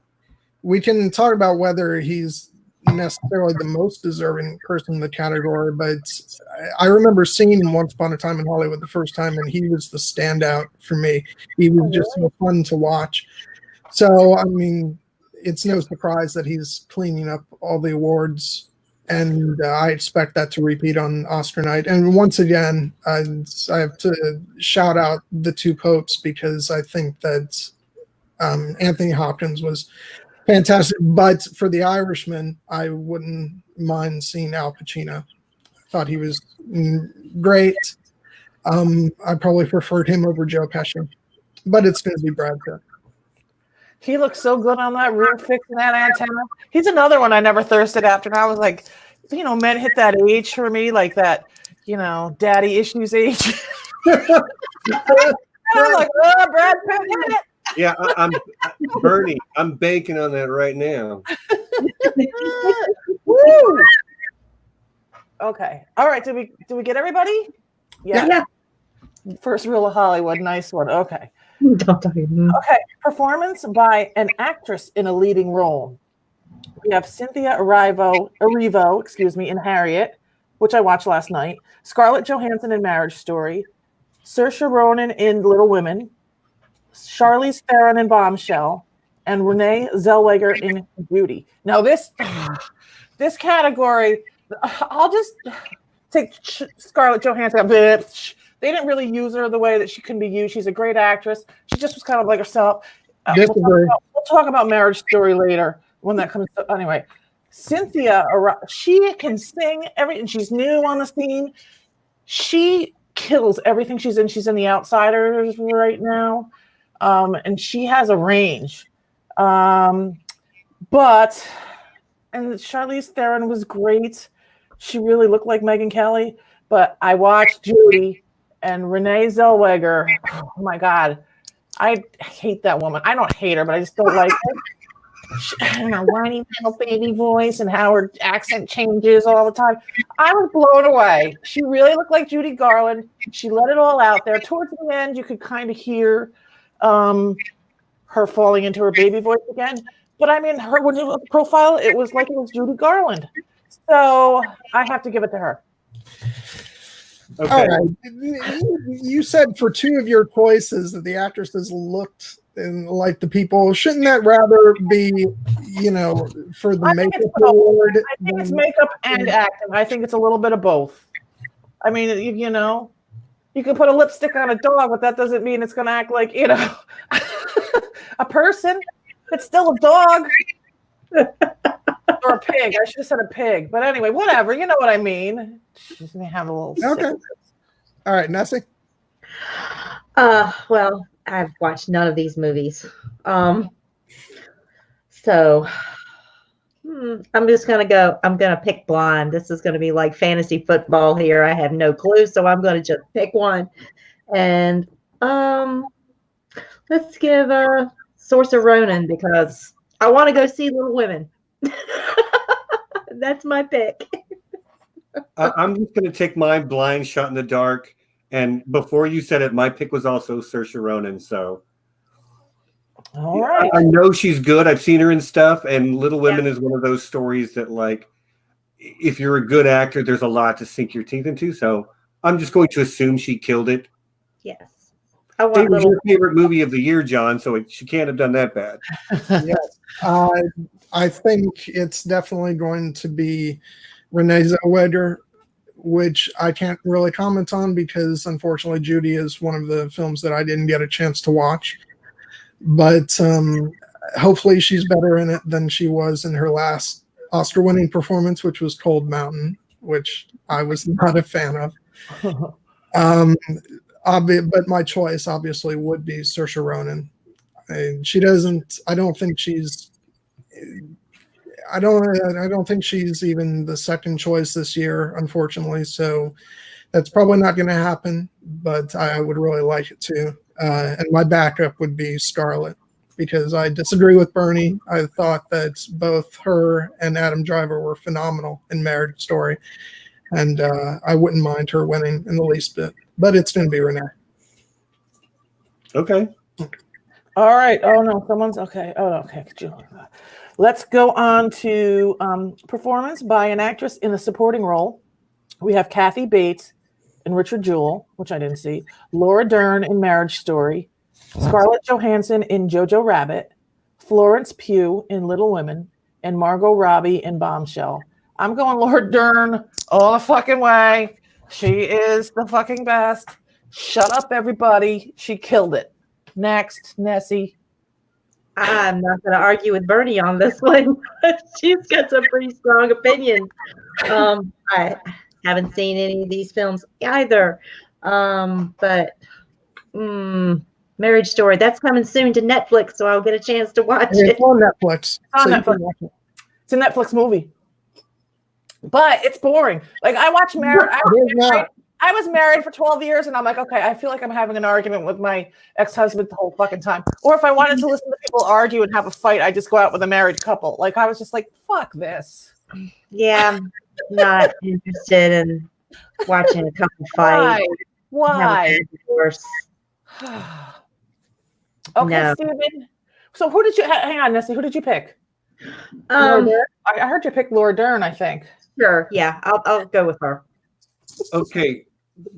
We can talk about whether he's necessarily the most deserving person in the category, but I remember seeing him Once Upon a Time in Hollywood the first time, and he was the standout for me. He was just so fun to watch. So, I mean, it's no surprise that he's cleaning up all the awards, and I expect that to repeat on Oscar night. And once again, I have to shout out the two popes because I think that Anthony Hopkins was fantastic. But for The Irishman, I wouldn't mind seeing Al Pacino. I thought he was great. I probably preferred him over Joe Pesci, but it's going to be Brad Pitt. He looks so good on that roof, fixing that antenna. He's another one I never thirsted after. And I was like, men hit that age for me, like that, daddy issues age. And I'm like, oh, Brad Pitt hit it. Yeah, I'm Bernie. I'm banking on that right now. Woo! Okay. All right. Did we get everybody? Yeah. First rule of Hollywood. Nice one. Okay. Don't talk about. Okay. Performance by an actress in a leading role. We have Cynthia Erivo, in Harriet, which I watched last night. Scarlett Johansson in Marriage Story. Saoirse Ronan in Little Women. Charlize Theron in Bombshell. And Renee Zellweger in Beauty. Now this category, I'll just take Scarlett Johansson. They didn't really use her the way that she can be used. She's a great actress. She just was kind of like herself. We'll talk about Marriage Story later when that comes to, anyway. Cynthia, she can sing everything. She's new on the scene. She kills everything she's in. She's in The Outsiders right now. And she has a range. And Charlize Theron was great. She really looked like Megyn Kelly. But I watched Judy and Renee Zellweger. Oh my God. I hate that woman. I don't hate her, but I just don't like her. Whiny little baby voice and how her accent changes all the time. I was blown away. She really looked like Judy Garland. She let it all out there. Towards the end, you could kind of hear her falling into her baby voice again. But I mean, when you look at the profile, it was like it was Judy Garland. So I have to give it to her. Okay. All right. You said for two of your choices that the actresses looked like the people. Shouldn't that rather be, for the makeup award? I think it's makeup and acting. I think it's a little bit of both. I mean, you can put a lipstick on a dog, but that doesn't mean it's going to act like, a person. It's still a dog. Or a pig. I should have said a pig. But anyway, whatever. You know what I mean. Just may have a little. Okay. All right, Nessie. Well, I've watched none of these movies. So I'm just gonna go. I'm gonna pick blind. This is gonna be like fantasy football here. I have no clue, so I'm gonna just pick one. And let's give Saoirse Ronan because I want to go see Little Women. That's my pick. I'm just going to take my blind shot in the dark. And before you said it, my pick was also Saoirse Ronan. So, all right. I know she's good. I've seen her in stuff. And Little Women is one of those stories that, like, if you're a good actor, there's a lot to sink your teeth into. So I'm just going to assume she killed it. Yes. It was your favorite movie of the year, John. So she can't have done that bad. Yes. I think it's definitely going to be Renee Zellweger, which I can't really comment on because unfortunately Judy is one of the films that I didn't get a chance to watch. But hopefully she's better in it than she was in her last Oscar-winning performance, which was Cold Mountain, which I was not a fan of. But my choice obviously would be Saoirse Ronan. I don't think she's even the second choice this year, unfortunately. So that's probably not going to happen, but I would really like it to. And my backup would be Scarlett because I disagree with Bernie. I thought that both her and Adam Driver were phenomenal in Marriage Story. And I wouldn't mind her winning in the least bit, but it's going to be Renee. Okay. All right. Oh no, someone's okay. Oh, okay. Let's go on to performance by an actress in a supporting role. We have Kathy Bates in Richard Jewell, which I didn't see. Laura Dern in Marriage Story. Scarlett Johansson in Jojo Rabbit. Florence Pugh in Little Women, and Margot Robbie in Bombshell. I'm going Laura Dern all the fucking way. She is the fucking best. Shut up, everybody. She killed it. Next, Nessie. I'm not going to argue with Bernie on this one. She's got some pretty strong opinions. I haven't seen any of these films either. But Marriage Story, that's coming soon to Netflix, so I'll get a chance to watch it. It's on Netflix. It's on so you Netflix. can watch it. It's a Netflix movie. But it's boring. Like I watch Married. I was married for 12 years, and I'm like, okay, I feel like I'm having an argument with my ex-husband the whole fucking time. Or if I wanted to listen to people argue and have a fight, I just go out with a married couple. Like I was just like, fuck this. Yeah, I'm not interested in watching a couple fight. Why? Divorce. Okay, No. Steven. So who did you hang on, Nessie? Who did you pick? Um, I heard you pick Laura Dern, I think. Sure. Yeah, I'll go with her. Okay,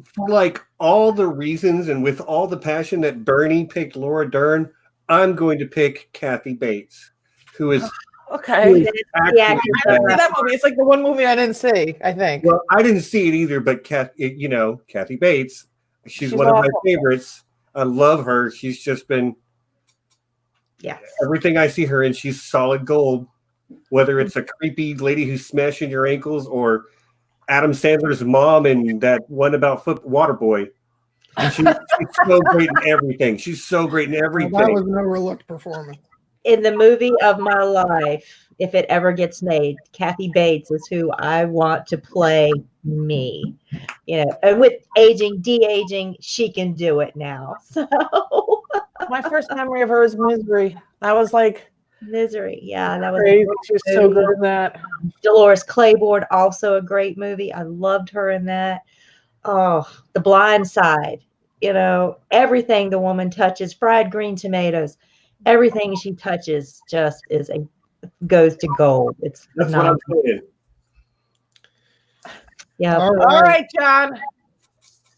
for like all the reasons and with all the passion that Bernie picked Laura Dern, I'm going to pick Kathy Bates, who is Okay. actually Yeah, I didn't see that movie. It's like the one movie I didn't see, I think. well, I didn't see it either, but Kathy Bates, she's one of my awful. favorites. I love her. She's just been everything I see her in. She's solid gold. Whether it's a creepy lady who's smashing your ankles or Adam Sandler's mom and that one about Waterboy. She's so great in everything. She's so great in everything. That was an overlooked performance. In the movie of my life, if it ever gets made, Kathy Bates is who I want to play me. You know, and with aging, de-aging, she can do it now. So My first memory of her is Misery. I was like, Misery. Yeah, that was crazy. She was so good in that. Dolores Claiborne, also a great movie. I loved her in that. Oh, The Blind Side. You know, everything the woman touches, fried green tomatoes, everything she touches just goes to gold. It's That's what I'm saying. yeah. All All right, John.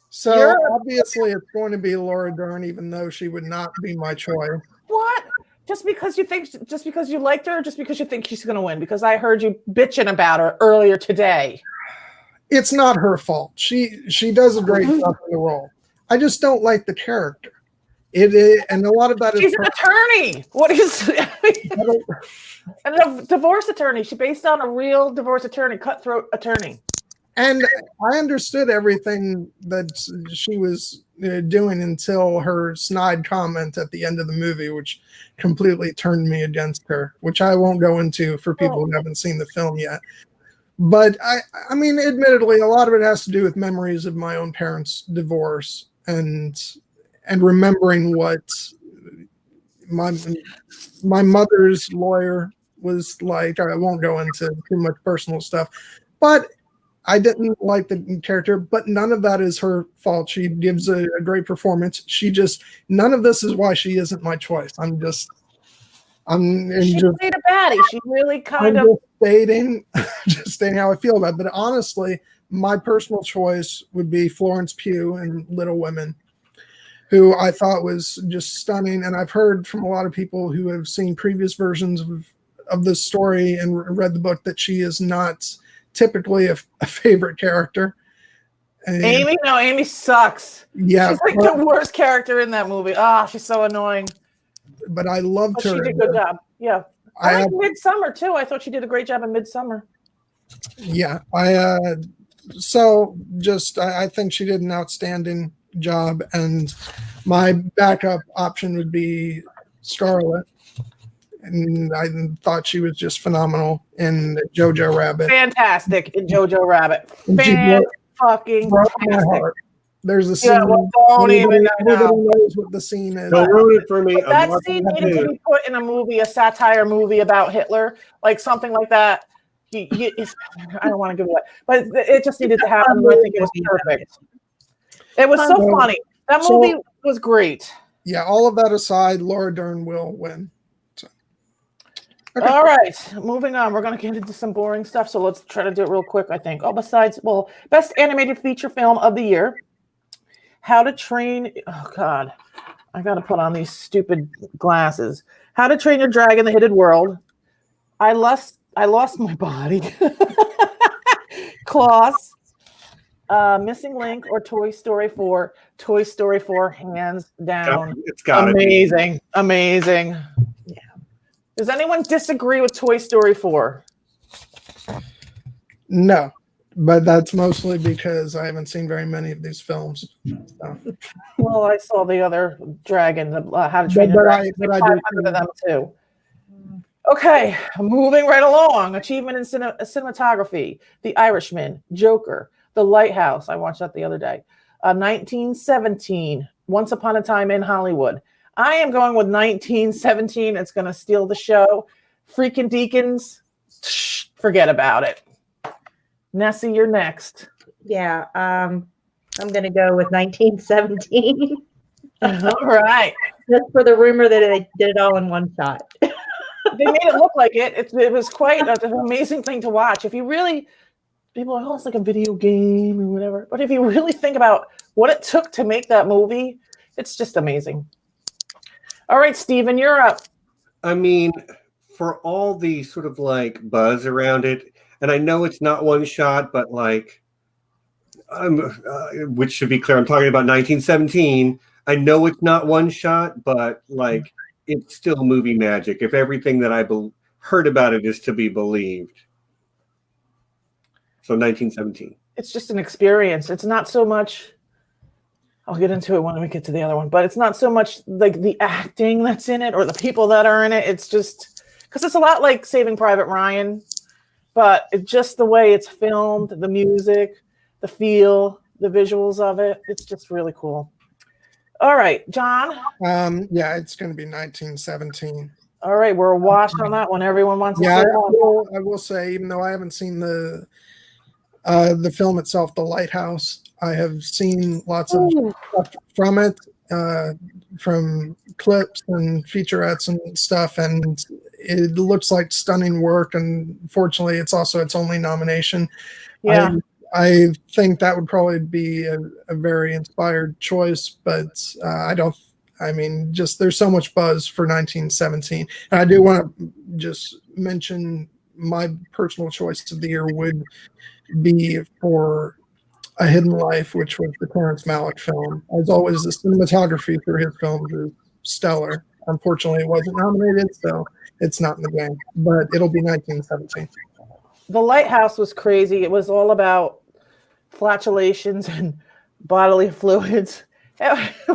So obviously it's going to be Laura Dern, even though she would not be my choice. What? Just because you liked her, or just because you think she's going to win? Because I heard you bitching about her earlier today. It's not her fault. She does a great job in the role. I just don't like the character. It is, and a lot of that She's an attorney. What is? And a divorce attorney. She based on a real divorce attorney, cutthroat attorney. And I understood everything that she was doing until her snide comment at the end of the movie, which completely turned me against her, which I won't go into for people who haven't seen the film yet. But I mean, admittedly, a lot of it has to do with memories of my own parents' divorce and remembering what my mother's lawyer was like. I won't go into too much personal stuff, but I didn't like the character, but none of that is her fault. She gives a great performance. None of this is why she isn't my choice. She played a baddie. She really kind of just stating how I feel about it. But honestly, my personal choice would be Florence Pugh in Little Women, who I thought was just stunning. And I've heard from a lot of people who have seen previous versions of the story and read the book that she is not typically a favorite character. And Amy sucks. Yeah, she's like the worst character in that movie. She's so annoying. But I loved her. She did a good job. Yeah, I like Midsummer too. I thought she did a great job in Midsummer. Yeah, I think she did an outstanding job. And my backup option would be Scarlett. And I thought she was just phenomenal in Jojo Rabbit. Fantastic in Jojo Rabbit. Fucking fantastic. There's a scene. Everybody knows what the scene is. Don't ruin it for me. That scene needed to be put in a movie, a satire movie about Hitler, like something like that. I don't want to give it away, but it just needed to happen. I think it was perfect. It was so funny. That movie was great. Yeah, all of that aside, Laura Dern will win. Okay. All right, moving on. We're going to get into some boring stuff, so let's try to do it real quick, I think. Best Animated Feature Film of the Year. How to Train... Oh, God. I got to put on these stupid glasses. How to Train Your Dragon: The Hidden World. I lost my body. Klaus. Missing Link or Toy Story 4. Toy Story 4, hands down. It's got amazing. Amazing. Yeah. Does anyone disagree with Toy Story 4? No, but that's mostly because I haven't seen very many of these films. So. Well, I saw the other Dragon, How to Train Your Dragon. But I 500 of them too. Okay, moving right along. Achievement in cinematography: The Irishman, Joker, The Lighthouse. I watched that the other day. 1917, Once Upon a Time in Hollywood. I am going with 1917. It's going to steal the show. Freaking Deacons, forget about it. Nessie, you're next. Yeah, I'm going to go with 1917. All right. Just for the rumor that they did it all in one shot. They made it look like it. It was quite an amazing thing to watch. If you really, people are like, oh, it's like a video game or whatever. But if you really think about what it took to make that movie, it's just amazing. All right, Steven, you're up. I mean, for all the sort of like buzz around it, and I know it's not one shot, but like, which should be clear, I'm talking about 1917. I know it's not one shot, but like, it's still movie magic if everything that I heard about it is to be believed. So 1917. It's just an experience. It's not so much, I'll get into it when we get to the other one, but it's not so much like the acting that's in it or the people that are in it. It's just, because it's a lot like Saving Private Ryan, but it's just the way it's filmed, the music, the feel, the visuals of it. It's just really cool. All right, John. Yeah, it's going to be 1917. All right, we're washed on that one. Everyone wants to say I will say, even though I haven't seen the film itself, The Lighthouse, I have seen lots of stuff from it, from clips and featurettes and stuff, and it looks like stunning work. And fortunately, it's also its only nomination. Yeah. I think that would probably be a very inspired choice, but just there's so much buzz for 1917. And I do want to just mention my personal choice of the year would be for A Hidden Life, which was the Terrence Malick film. As always, the cinematography for his films is stellar. Unfortunately, it wasn't nominated, so it's not in the game, but it'll be 1917. The Lighthouse was crazy. It was all about flatulations and bodily fluids. It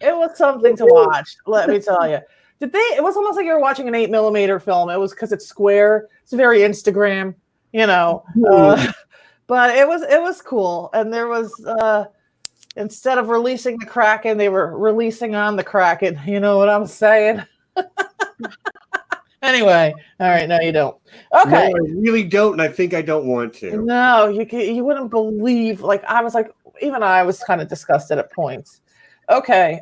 was something to watch, let me tell you. It was almost like you were watching an 8mm film. It was because it's square. It's very Instagram, but it was cool. And there was, instead of releasing the Kraken, they were releasing on the Kraken. You know what I'm saying? Anyway, all right, no, you don't. Okay. No, I really don't, and I think I don't want to. No, you wouldn't believe. Like I was like, even I was kind of disgusted at points. Okay.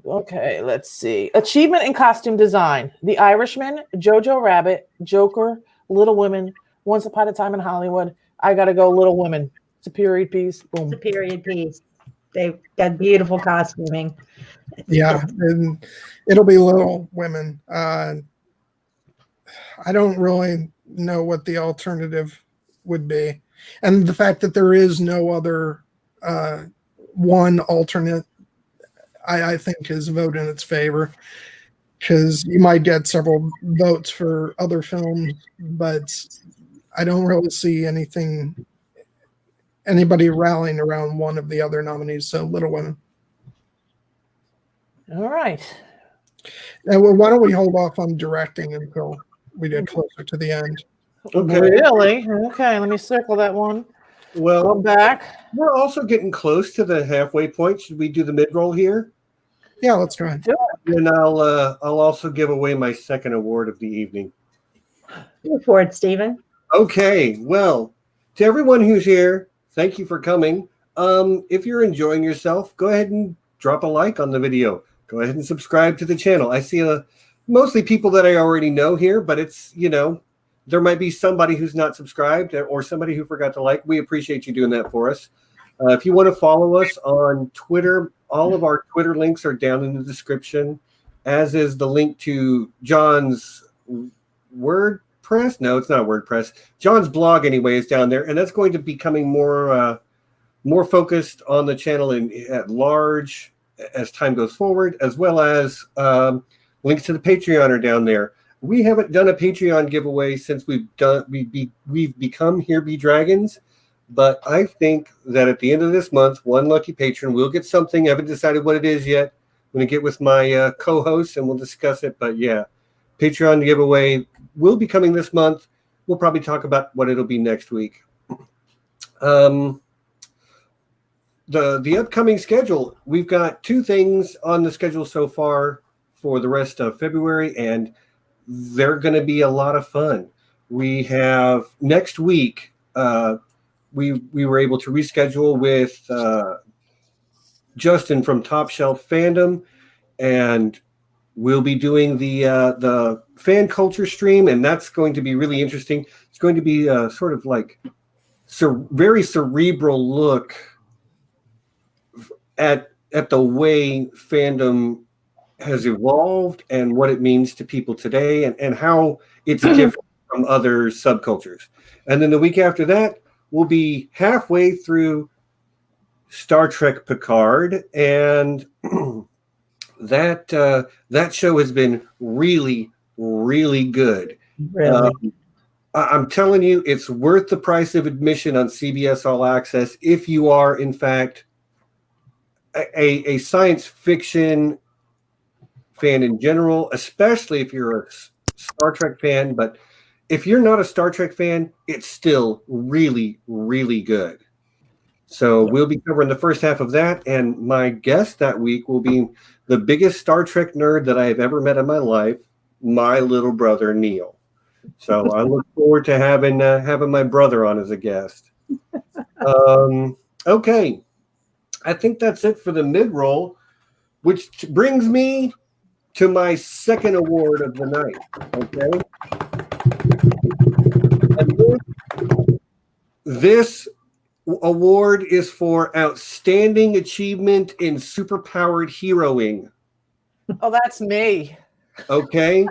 Okay, let's see. Achievement in costume design: The Irishman, Jojo Rabbit, Joker, Little Women, Once Upon a Time in Hollywood. I gotta go Little Women. It's a period piece. Boom. It's a period piece. They've got beautiful costuming. Yeah, and it'll be Little Women. I don't really know what the alternative would be. And the fact that there is no other one alternate, I think is a vote in its favor, because you might get several votes for other films, but I don't really see anybody rallying around one of the other nominees. So Little Women. All right. Now, well, why don't we hold off on directing until we get closer to the end? Okay. Really? Okay, let me circle that one. Well, Go back. we're also getting close to the halfway point. Should we do the mid-roll here? Yeah, let's try. And I'll also give away my second award of the evening. Go for it, Stephen. Okay. Well, to everyone who's here, thank you for coming. If you're enjoying yourself, go ahead and drop a like on the video. Go ahead and subscribe to the channel. I see mostly people that I already know here, but it's, there might be somebody who's not subscribed or somebody who forgot to like. We appreciate you doing that for us. If you want to follow us on Twitter, all of our Twitter links are down in the description. as is the link to John's WordPress. No, it's not WordPress. John's blog, anyway, is down there, and that's going to be becoming more focused on the channel at large as time goes forward, as well as links to the Patreon are down there. We haven't done a Patreon giveaway since we've become Here Be Dragons, but I think that at the end of this month, one lucky patron will get something. I haven't decided what it is yet. I'm going to get with my co-hosts and we'll discuss it. But yeah, Patreon giveaway will be coming this month. We'll probably talk about what it'll be next week. The upcoming schedule, we've got 2 things on the schedule so far for the rest of February, and they're going to be a lot of fun. We have next week, we were able to reschedule with Justin from Top Shelf Fandom, and we'll be doing the fan culture stream, and that's going to be really interesting. It's going to be sort of like very cerebral look at the way fandom has evolved and what it means to people today, and how it's different from other subcultures. And then the week after that, we'll be halfway through Star Trek Picard, and that show has been really, really good. Really? I'm telling you, it's worth the price of admission on CBS All Access if you are, in fact, a science fiction fan in general, especially if you're a Star Trek fan. But if you're not a Star Trek fan, it's still really, really good. So we'll be covering the first half of that, and my guest that week will be the biggest Star Trek nerd that I have ever met in my life, my little brother Neil. So I look forward to having my brother on as a guest. Okay, I think that's it for the mid-roll, which brings me to my second award of the night. Okay, and this award is for outstanding achievement in superpowered heroing. Oh, that's me. Okay,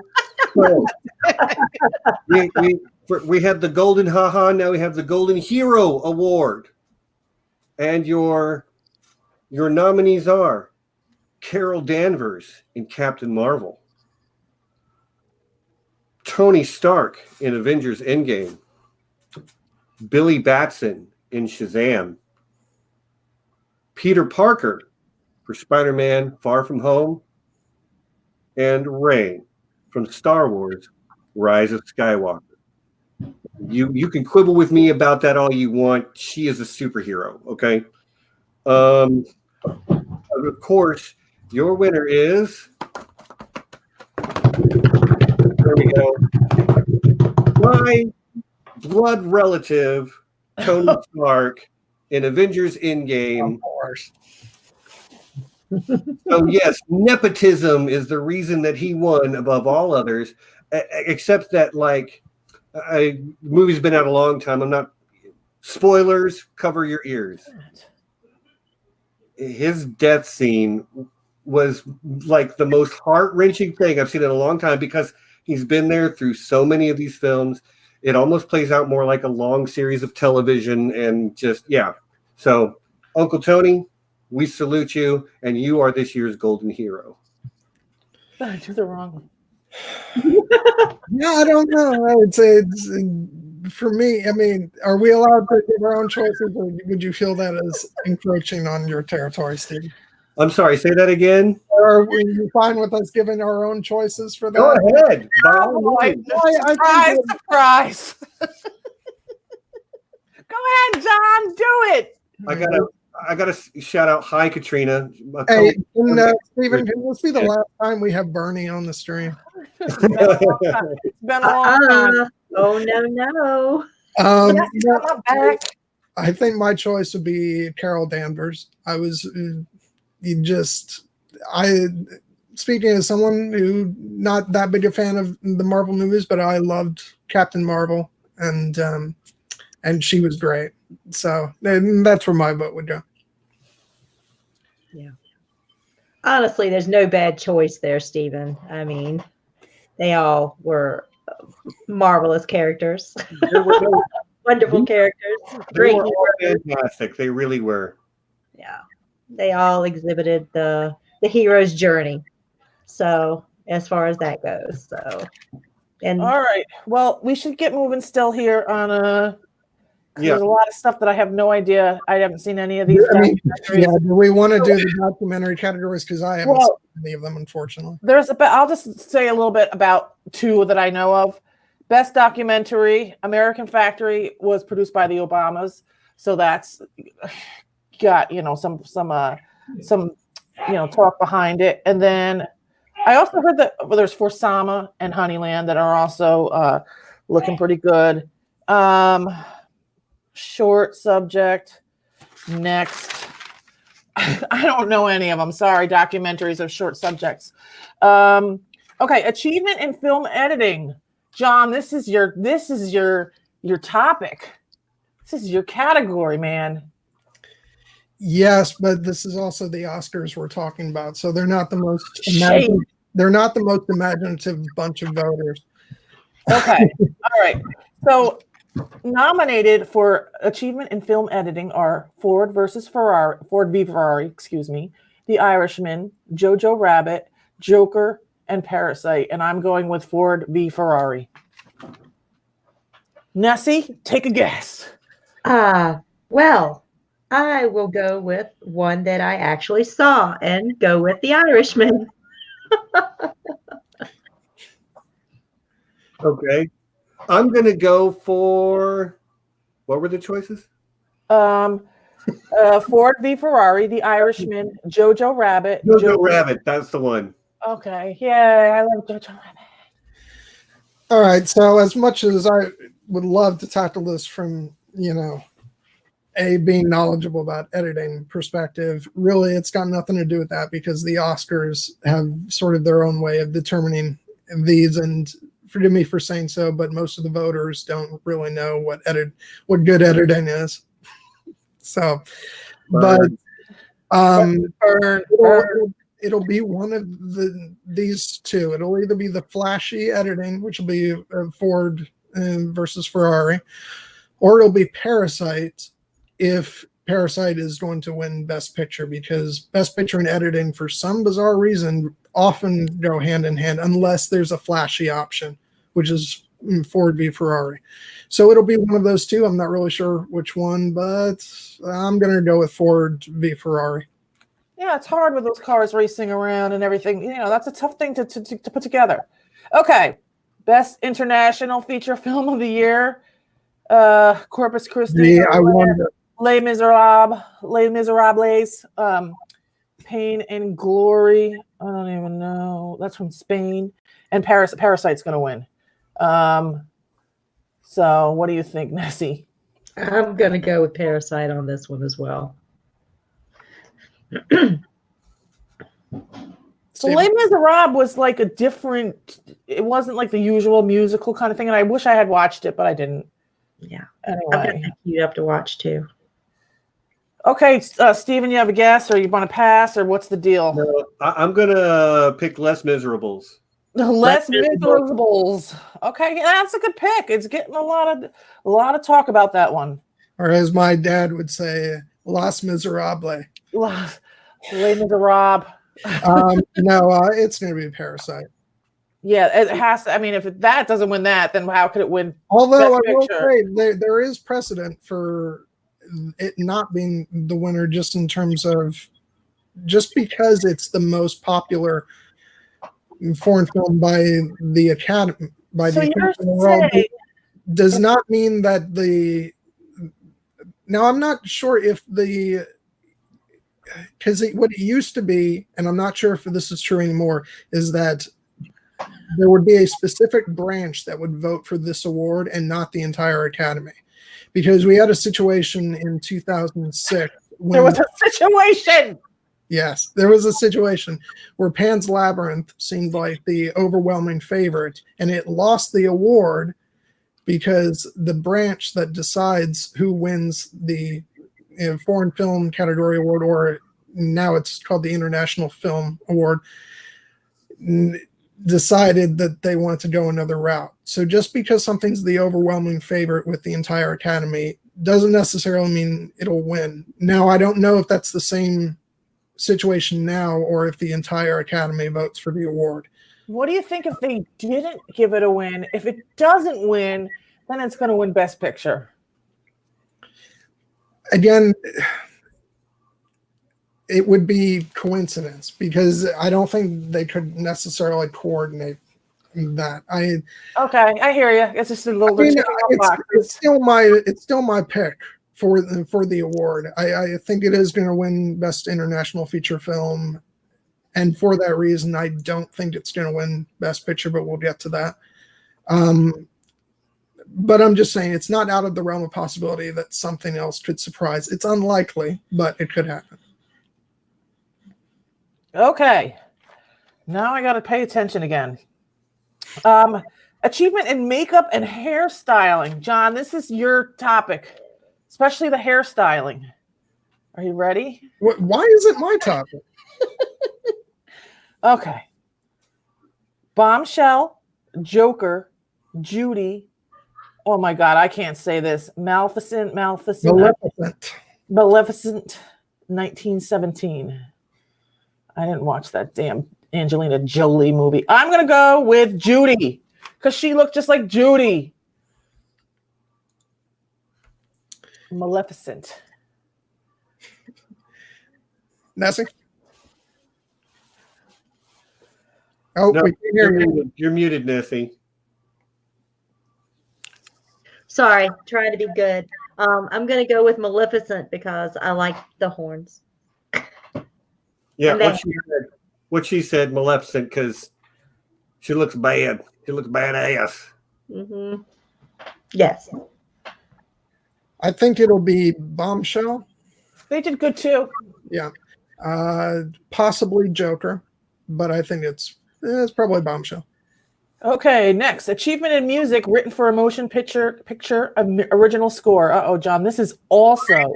so we had the Golden Haha. Now we have the Golden Hero Award, and your nominees are Carol Danvers in Captain Marvel, Tony Stark in Avengers Endgame, Billy Batson in Shazam, Peter Parker for Spider-Man Far From Home, and Rey from Star Wars Rise of Skywalker. You can quibble with me about that all you want. She is a superhero, okay? Of course, your winner is, there we go, my blood relative, Tony Stark, in Avengers Endgame. Of course. So yes, nepotism is the reason that he won above all others, except that, like, the movie's been out a long time. I'm not, spoilers, cover your ears. His death scene was like the most heart-wrenching thing I've seen in a long time, because he's been there through so many of these films. It almost plays out more like a long series of television, and just, yeah. So, Uncle Tony, we salute you, and you are this year's Golden Hero. I do the wrong one. Yeah, I don't know. I would say it's, for me, I mean, are we allowed to give our own choices, or would you feel that as encroaching on your territory, Steve? I'm sorry, say that again. Or are you fine with us giving our own choices for that? Go ahead. Oh, boy. Surprise! Go ahead, John. Do it. I gotta shout out. Hi, Katrina. Hey, Stephen, can this be the last time we have Bernie on the stream? It's been a long time. Oh, no. Yes, come back. I think my choice would be Carol Danvers. Speaking as someone who not that big a fan of the Marvel movies, but I loved Captain Marvel, and she was great. So that's where my vote would go. Yeah. Honestly, there's no bad choice there, Stephen. I mean, they all were marvelous characters, There were no, wonderful characters, they great were all heroes. fantastic. They really were. Yeah, they all exhibited the hero's journey. So as far as that goes, and All right. Well, we should get moving still here on 'cause Yeah. there's a lot of stuff that I have no idea. I haven't seen any of these I mean, documentaries. yeah, do we want to do the documentary categories? Because I haven't Well, seen any of them, unfortunately. I'll just say a little bit about two that I know of. Best documentary, American Factory, was produced by the Obamas, so that's got some talk behind it. And then I also heard that there's For Sama and Honeyland that are also looking pretty good. Short subject next. I don't know any of them. Sorry, documentaries of short subjects. Okay, achievement in film editing. John, this is your topic. This is your category, man. Yes, but this is also the Oscars we're talking about, so they're not the most Shame. they're not the most imaginative bunch of voters. Okay, all right. So nominated for achievement in film editing are Ford v. Ferrari, excuse me, The Irishman, Jojo Rabbit, Joker, and Parasite. And I'm going with Ford v. Ferrari. Nessie, take a guess. well, I will go with one that I actually saw and go with The Irishman. Okay. I'm going to go for, what were the choices? Ford v. Ferrari, The Irishman, Jojo Rabbit. Jojo Rabbit. That's the one. Okay. Yeah, I love Jojo Rabbit. All right, so as much as I would love to tackle this from, being knowledgeable about editing perspective, really it's got nothing to do with that because the Oscars have sort of their own way of determining these, and forgive me for saying so, but most of the voters don't really know what good editing is. So, but it'll be one of these two. It'll either be the flashy editing, which will be Ford versus Ferrari, or it'll be Parasite if Parasite is going to win Best Picture, because Best Picture and editing, for some bizarre reason, often go hand in hand unless there's a flashy option, which is Ford v. Ferrari. So it'll be one of those two. I'm not really sure which one, but I'm going to go with Ford v. Ferrari. Yeah, it's hard with those cars racing around and everything. That's a tough thing to put together. Okay. Best international feature film of the year. Corpus Christi. Yeah, I wonder. Les Miserables. Pain and Glory. I don't even know. That's from Spain. And Parasite's going to win. So what do you think, Nessie? I'm going to go with Parasite on this one as well. So Les Miserables was like it wasn't like the usual musical kind of thing, and I wish I had watched it, but I didn't. Yeah. Anyway. I'm going to pick you up to watch too. Okay, Stephen, you have a guess, or you want to pass, or what's the deal? No, I'm going to pick Les Miserables. Les Miserables. Okay, yeah, that's a good pick. It's getting a lot of talk about that one. Or as my dad would say, Las Miserables. Les Miserables. No, it's going to be Parasite. Yeah, it has to. I mean, if that doesn't win that, then how could it win? Although I will say there is precedent for it not being the winner, just in terms of because it's the most popular foreign film by the Academy, by the Academy of the World, does not mean that the. Now I'm not sure if because what it used to be, and I'm not sure if this is true anymore, is that there would be a specific branch that would vote for this award and not the entire Academy. Because we had a situation in 2006. There was a situation. Yes, there was a situation where Pan's Labyrinth seemed like the overwhelming favorite, and it lost the award because the branch that decides who wins the foreign film category award or now it's called the International Film Award, decided that they want to go another route. So just because something's the overwhelming favorite with the entire Academy doesn't necessarily mean it'll win. Now, I don't know if that's the same situation now or if the entire Academy votes for the award. What do you think if they didn't give it a win? If it doesn't win, then it's going to win Best Picture. Again, it would be coincidence because I don't think they could necessarily coordinate that. Okay, I hear you. It's just a little bit. It's still my pick for the award. I think it is going to win Best International Feature Film, and for that reason, I don't think it's going to win Best Picture. But we'll get to that. But I'm just saying it's not out of the realm of possibility that something else could surprise. It's unlikely, but it could happen. Okay, now I got to pay attention again. Achievement in makeup and hairstyling. John, this is your topic, especially the hairstyling. Are you ready? Why is it my topic? Okay. Bombshell, Joker, Judy. Oh my God, I can't say this. Maleficent, 1917. I didn't watch that damn Angelina Jolie movie. I'm going to go with Judy because she looked just like Judy. Maleficent. Nessie? Oh, No, we can hear you. you're muted, Nessie. Sorry, trying to be good. I'm going to go with Maleficent because I like the horns. Yeah, what she said, Maleficent, because she looks bad. She looks badass. Mm-hmm. Yes. I think it'll be Bombshell. They did good too. Yeah. Possibly Joker, but I think it's probably Bombshell. Okay, next. Achievement in music written for a motion picture original score. Uh-oh, John, this is also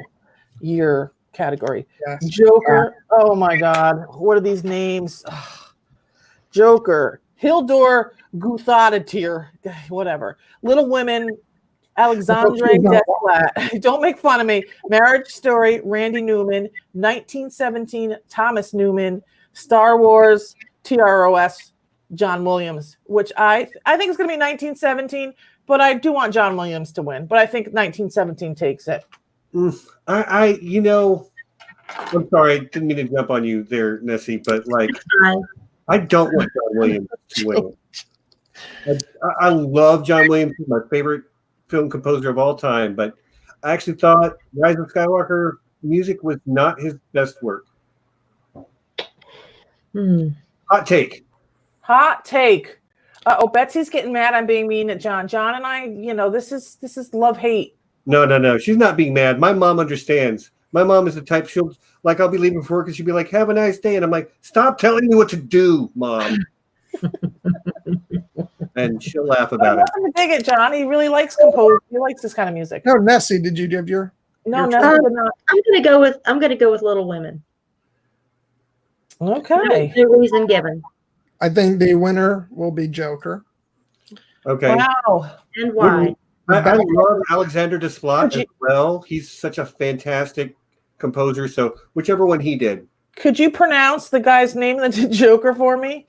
your category. Yes. Joker. Oh my God. What are these names? Ugh. Joker. Hildur Guðnadóttir. Whatever. Little Women. Alexandre Desplat. Don't make fun of me. Marriage Story. Randy Newman. 1917. Thomas Newman. Star Wars. TROS. John Williams. Which I think it's going to be 1917, but I do want John Williams to win. But I think 1917 takes it. I'm sorry, didn't mean to jump on you there, Nessie, but like, I don't want John Williams to win. I love John Williams. He's my favorite film composer of all time, but I actually thought Rise of Skywalker music was not his best work. Hot take. Hot take. Oh, Betsy's getting mad. I'm being mean at John. John and I, this is love hate. No. She's not being mad. My mom understands. My mom is the type I'll be leaving for work and she'll be like, "Have a nice day," and I'm like, "Stop telling me what to do, Mom." And she'll laugh about it. I'm dig it, John. He really likes compose. He likes this kind of music. No, Nessie, did you give your? No, Nessie did not. I'm gonna go with Little Women. Okay. No reason given. I think the winner will be Joker. Okay. Wow. And why? I love Alexander Desplat as well. He's such a fantastic composer. So whichever one he did. Could you pronounce the guy's name that did Joker for me?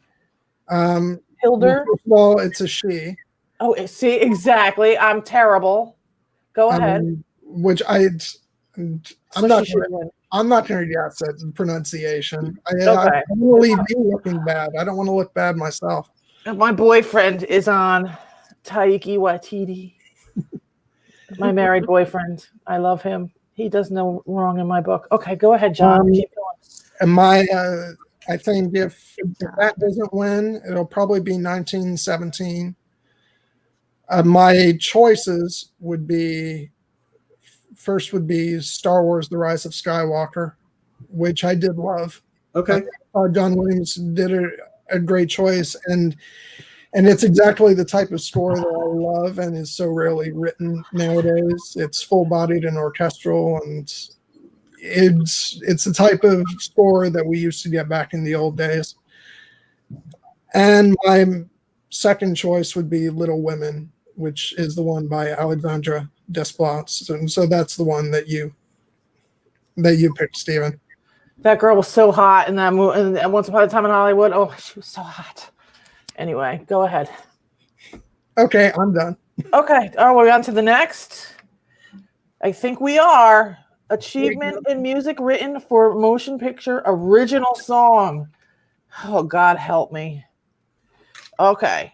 Hildur? First of all, it's a she. Oh, see, exactly. I'm terrible. Go ahead. Which I'm not going to guess at the pronunciation. I want to leave you looking bad. I don't want to look bad myself. My boyfriend is on Taiki Waititi. My married boyfriend. I love him. He does no wrong in my book. Okay, go ahead, John. Keep going. And I think if that doesn't win, it'll probably be 1917. My choices would be Star Wars: The Rise of Skywalker, which I did love. Okay. John Williams did a great choice, and it's exactly the type of score that I love and is so rarely written nowadays. It's full-bodied and orchestral, and it's the type of score that we used to get back in the old days. And my second choice would be Little Women, which is the one by Alexandra Desplat. And so that's the one that you picked, Stephen. That girl was so hot in that movie. And Once Upon a Time in Hollywood. Oh, she was so hot. Anyway, go ahead. Okay, I'm done. Okay. Are we on to the next? I think we are. Achievement in music written for motion picture original song. Oh, God help me. Okay.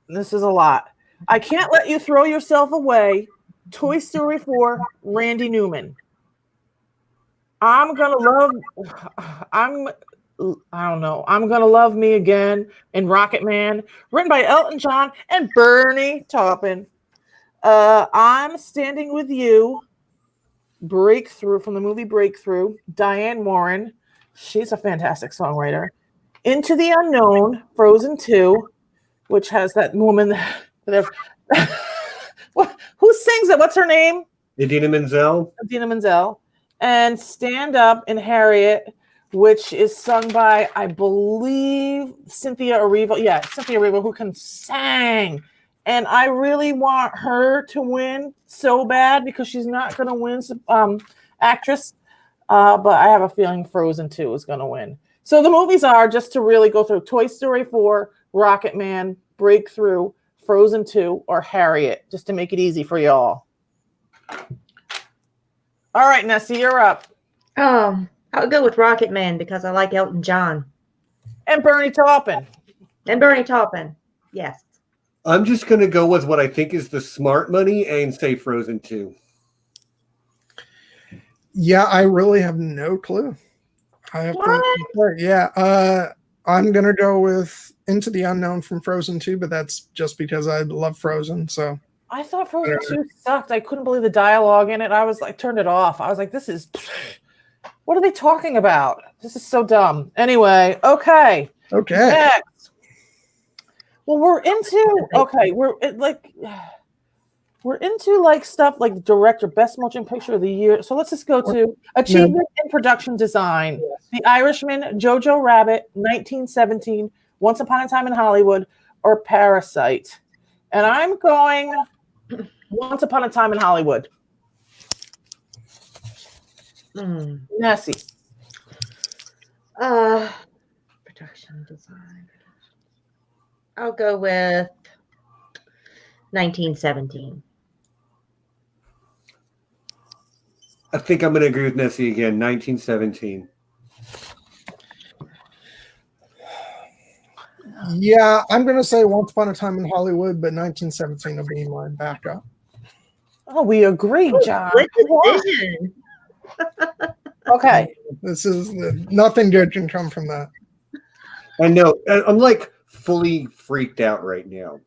This is a lot. I Can't Let You Throw Yourself Away. Toy Story 4, Randy Newman. I'm Gonna Love Me Again in Rocket Man, written by Elton John and Bernie Taupin. I'm Standing With You, Breakthrough, from the movie Breakthrough, Diane Warren. She's a fantastic songwriter. Into the Unknown, Frozen 2, which has that woman that who sings it? What's her name? Idina Menzel. Idina Menzel. And Stand Up in Harriet, which is sung by, I believe, Cynthia Erivo. Yeah, Cynthia Erivo, who can sing. And I really want her to win so bad because she's not going to win actress. But I have a feeling Frozen 2 is going to win. So the movies are, just to really go through, Toy Story 4, Rocket Man, Breakthrough, Frozen 2, or Harriet, just to make it easy for y'all. All right, Nessie, you're up. I'll go with Rocket Man because I like Elton John. And Bernie Taupin. And Bernie Taupin. Yes. I'm just going to go with what I think is the smart money and say Frozen 2. Yeah, I really have no clue. I have I'm going to go with Into the Unknown from Frozen 2, but that's just because I love Frozen, so. I thought Frozen 2 sucked. I couldn't believe the dialogue in it. I was like, turned it off. I was like, what are they talking about? This is so dumb. Anyway, okay. Next. Well, we're into like stuff like director, best motion picture of the year. So let's just go to achievement in production design. The Irishman, Jojo Rabbit, 1917, Once Upon a Time in Hollywood, or Parasite. And I'm going Once Upon a Time in Hollywood. Nessie. Production design. I'll go with 1917. I think I'm going to agree with Nessie again. 1917. Yeah, I'm going to say Once Upon a Time in Hollywood, but 1917 will be my backup. Oh, we agree, John. Good decision. Okay. This is nothing good can come from that. I know. I'm like fully freaked out right now.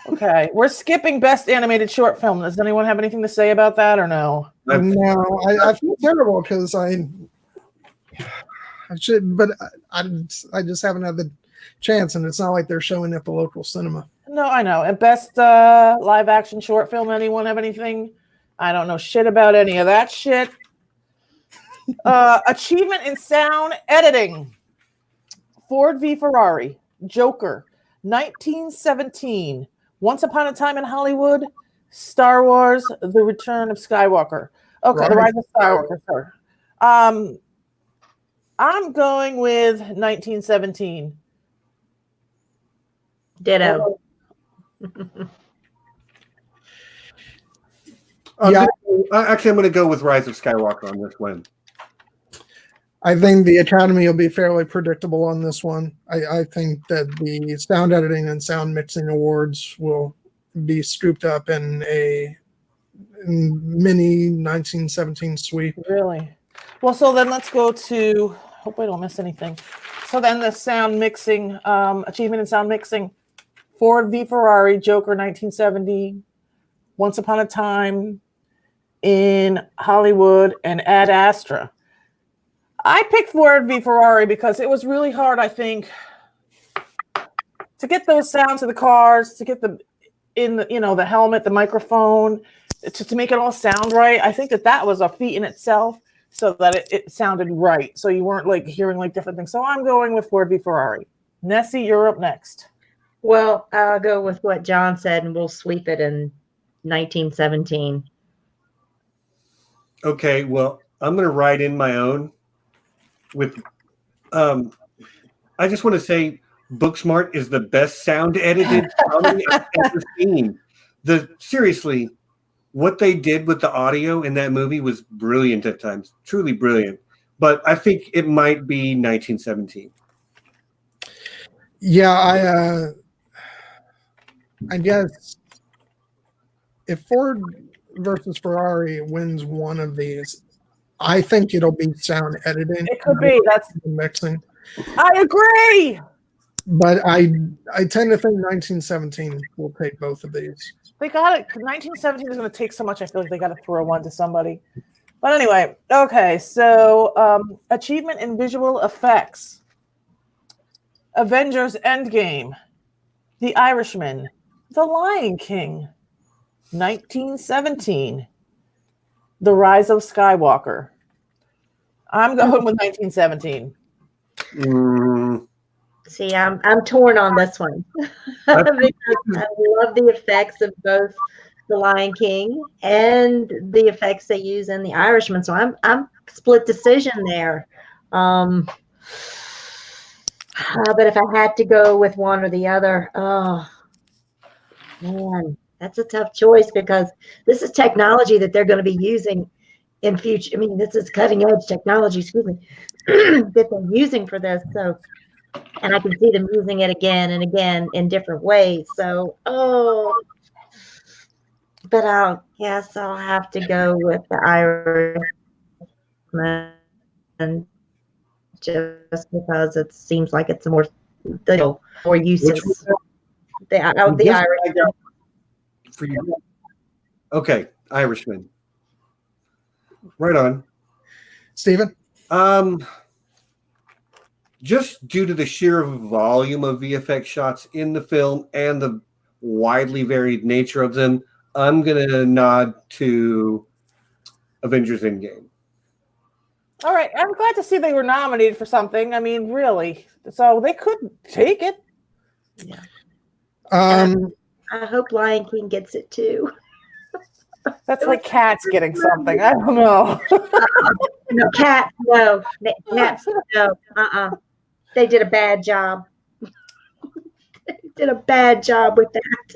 Okay. We're skipping best animated short film. Does anyone have anything to say about that or no? No, I feel terrible because I should, but I just haven't had the chance, and it's not like they're showing at the local cinema. No, I know. And best live action short film. Anyone have anything? I don't know shit about any of that shit. Achievement in sound editing. Ford v Ferrari, Joker, 1917, Once Upon a Time in Hollywood, Star Wars, The Return of Skywalker. Okay, The Rise of Skywalker, sorry. I'm going with 1917. Ditto. I'm going to go with Rise of Skywalker on this one. I think the Academy will be fairly predictable on this one. I think that the sound editing and sound mixing awards will be scooped up in a mini 1917 sweep. Really? Well, so then let's go to, hope I don't miss anything. So then the sound mixing, achievement in sound mixing, Ford v Ferrari, Joker 1970, Once Upon a Time in Hollywood, and Ad Astra. I picked Ford v Ferrari because it was really hard, I think, to get those sounds of the cars, to get the the helmet, the microphone, to make it all sound right. I think that was a feat in itself. so that it sounded right. So you weren't like hearing like different things. So I'm going with Ford v Ferrari. Nessie, you're up next. Well, I'll go with what John said, and we'll sweep it in 1917. Okay, well, I'm going to write in my own with. I just want to say, Booksmart is the best sound edited comedy I've ever seen. Seriously, what they did with the audio in that movie was brilliant at times, truly brilliant. But I think it might be 1917. Yeah, I guess if Ford versus Ferrari wins one of these, I think it'll be sound editing. It could be. That's mixing. I agree. But I tend to think 1917 will take both of these. They got it. 1917 is going to take so much. I feel like they got to throw one to somebody. But anyway, okay. So achievement in visual effects. Avengers Endgame. The Irishman. The Lion King. 1917. The Rise of Skywalker. I'm going with 1917. See, I'm torn on this one because I love the effects of both The Lion King and the effects they use in The Irishman. So I'm split decision there. But if I had to go with one or the other, oh man, that's a tough choice because this is technology that they're going to be using in future. I mean, this is cutting edge technology, excuse me, that they're using for this. So, and I can see them using it again and again in different ways. So, but I'll have to go with The Irishman just because it seems like it's more uses. The Irishman. For you. Okay, Irishman. Right on. Steven? Just due to the sheer volume of VFX shots in the film and the widely varied nature of them, I'm going to nod to Avengers Endgame. All right. I'm glad to see they were nominated for something. I mean, really. So they could take it. Yeah. I hope Lion King gets it too. That's like Cats getting something. I don't know. No, Cats, no. Cats, no. They did a bad job. They did a bad job with that.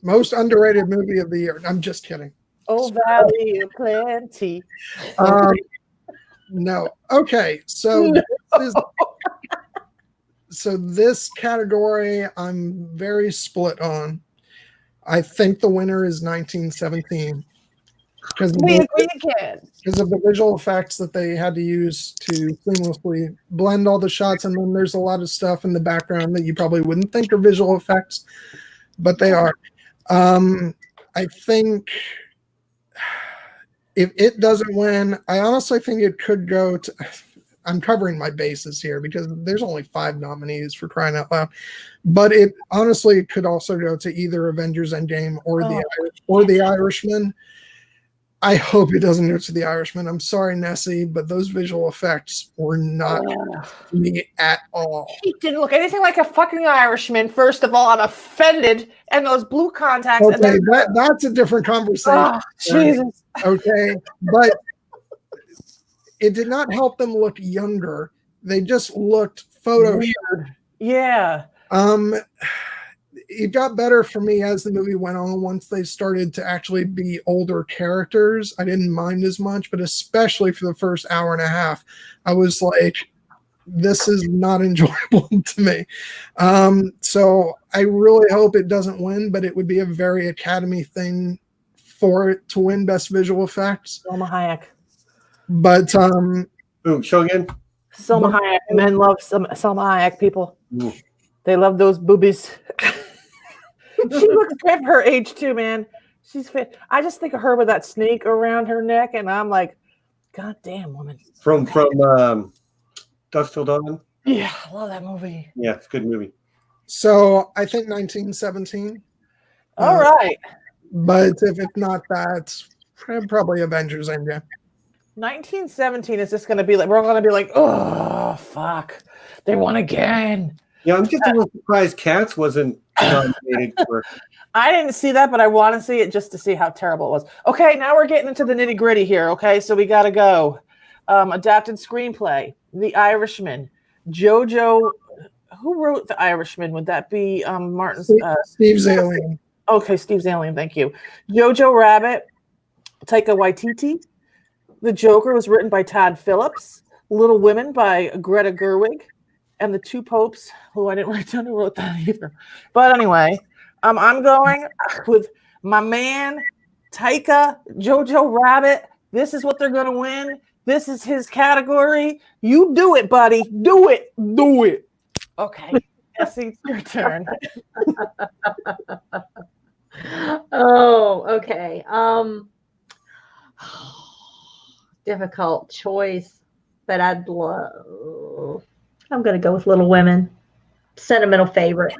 Most underrated movie of the year. I'm just kidding. Oh, Valley of Plenty. No. Okay, so this category I'm very split on. I think the winner is 1917 because of the visual effects that they had to use to seamlessly blend all the shots, and then there's a lot of stuff in the background that you probably wouldn't think are visual effects, but they are. I think if it doesn't win, I honestly think it could go to. I'm covering my bases here because there's only 5 nominees for crying out loud, but it honestly could also go to either Avengers Endgame or the Irishman. I hope it doesn't go to the Irishman. I'm sorry, Nessie, but those visual effects were not me at all. He didn't look anything like a fucking Irishman. First of all, I'm offended, and those blue contacts. Okay, that's a different conversation. Oh, Jesus. Okay, but it did not help them look younger. They just looked weird. Yeah. It got better for me as the movie went on. Once they started to actually be older characters, I didn't mind as much, but especially for the first hour and a half, I was like, this is not enjoyable to me. So I really hope it doesn't win, but it would be a very Academy thing for it to win Best Visual Effects. Selma Hayek. But show again. Selma Hayek. Men love Selma Hayek. People, they love those boobies. She looks good for her age too, man. She's fit. I just think of her with that snake around her neck, and I'm like, God damn, woman. From Dusk Till Dawn. Yeah, I love that movie. Yeah, it's a good movie. So I think 1917. All right. But if it's not that, Probably Avengers Endgame. 1917 is just going to be like, we're going to be like, oh, fuck. They won again. Yeah, I'm just a little surprised Cats wasn't nominated for. I didn't see that, but I want to see it just to see how terrible it was. Okay, now we're getting into the nitty gritty here. Okay, so we got to go. Adapted screenplay, The Irishman, JoJo. Who wrote The Irishman? Would that be Martin? Steve Zalian. Okay, Steve Zalian. Thank you. Jojo Rabbit, Taika Waititi. The Joker was written by Todd Phillips. Little Women by Greta Gerwig. And The Two Popes, who I didn't write down who wrote that either. But anyway, I'm going with my man, Taika, Jojo Rabbit. This is what they're going to win. This is his category. You do it, buddy. Do it. Do it. Okay. Essie, it's your turn. Oh, okay. Difficult choice, but I'd love. I'm going to go with Little Women. Sentimental favorite.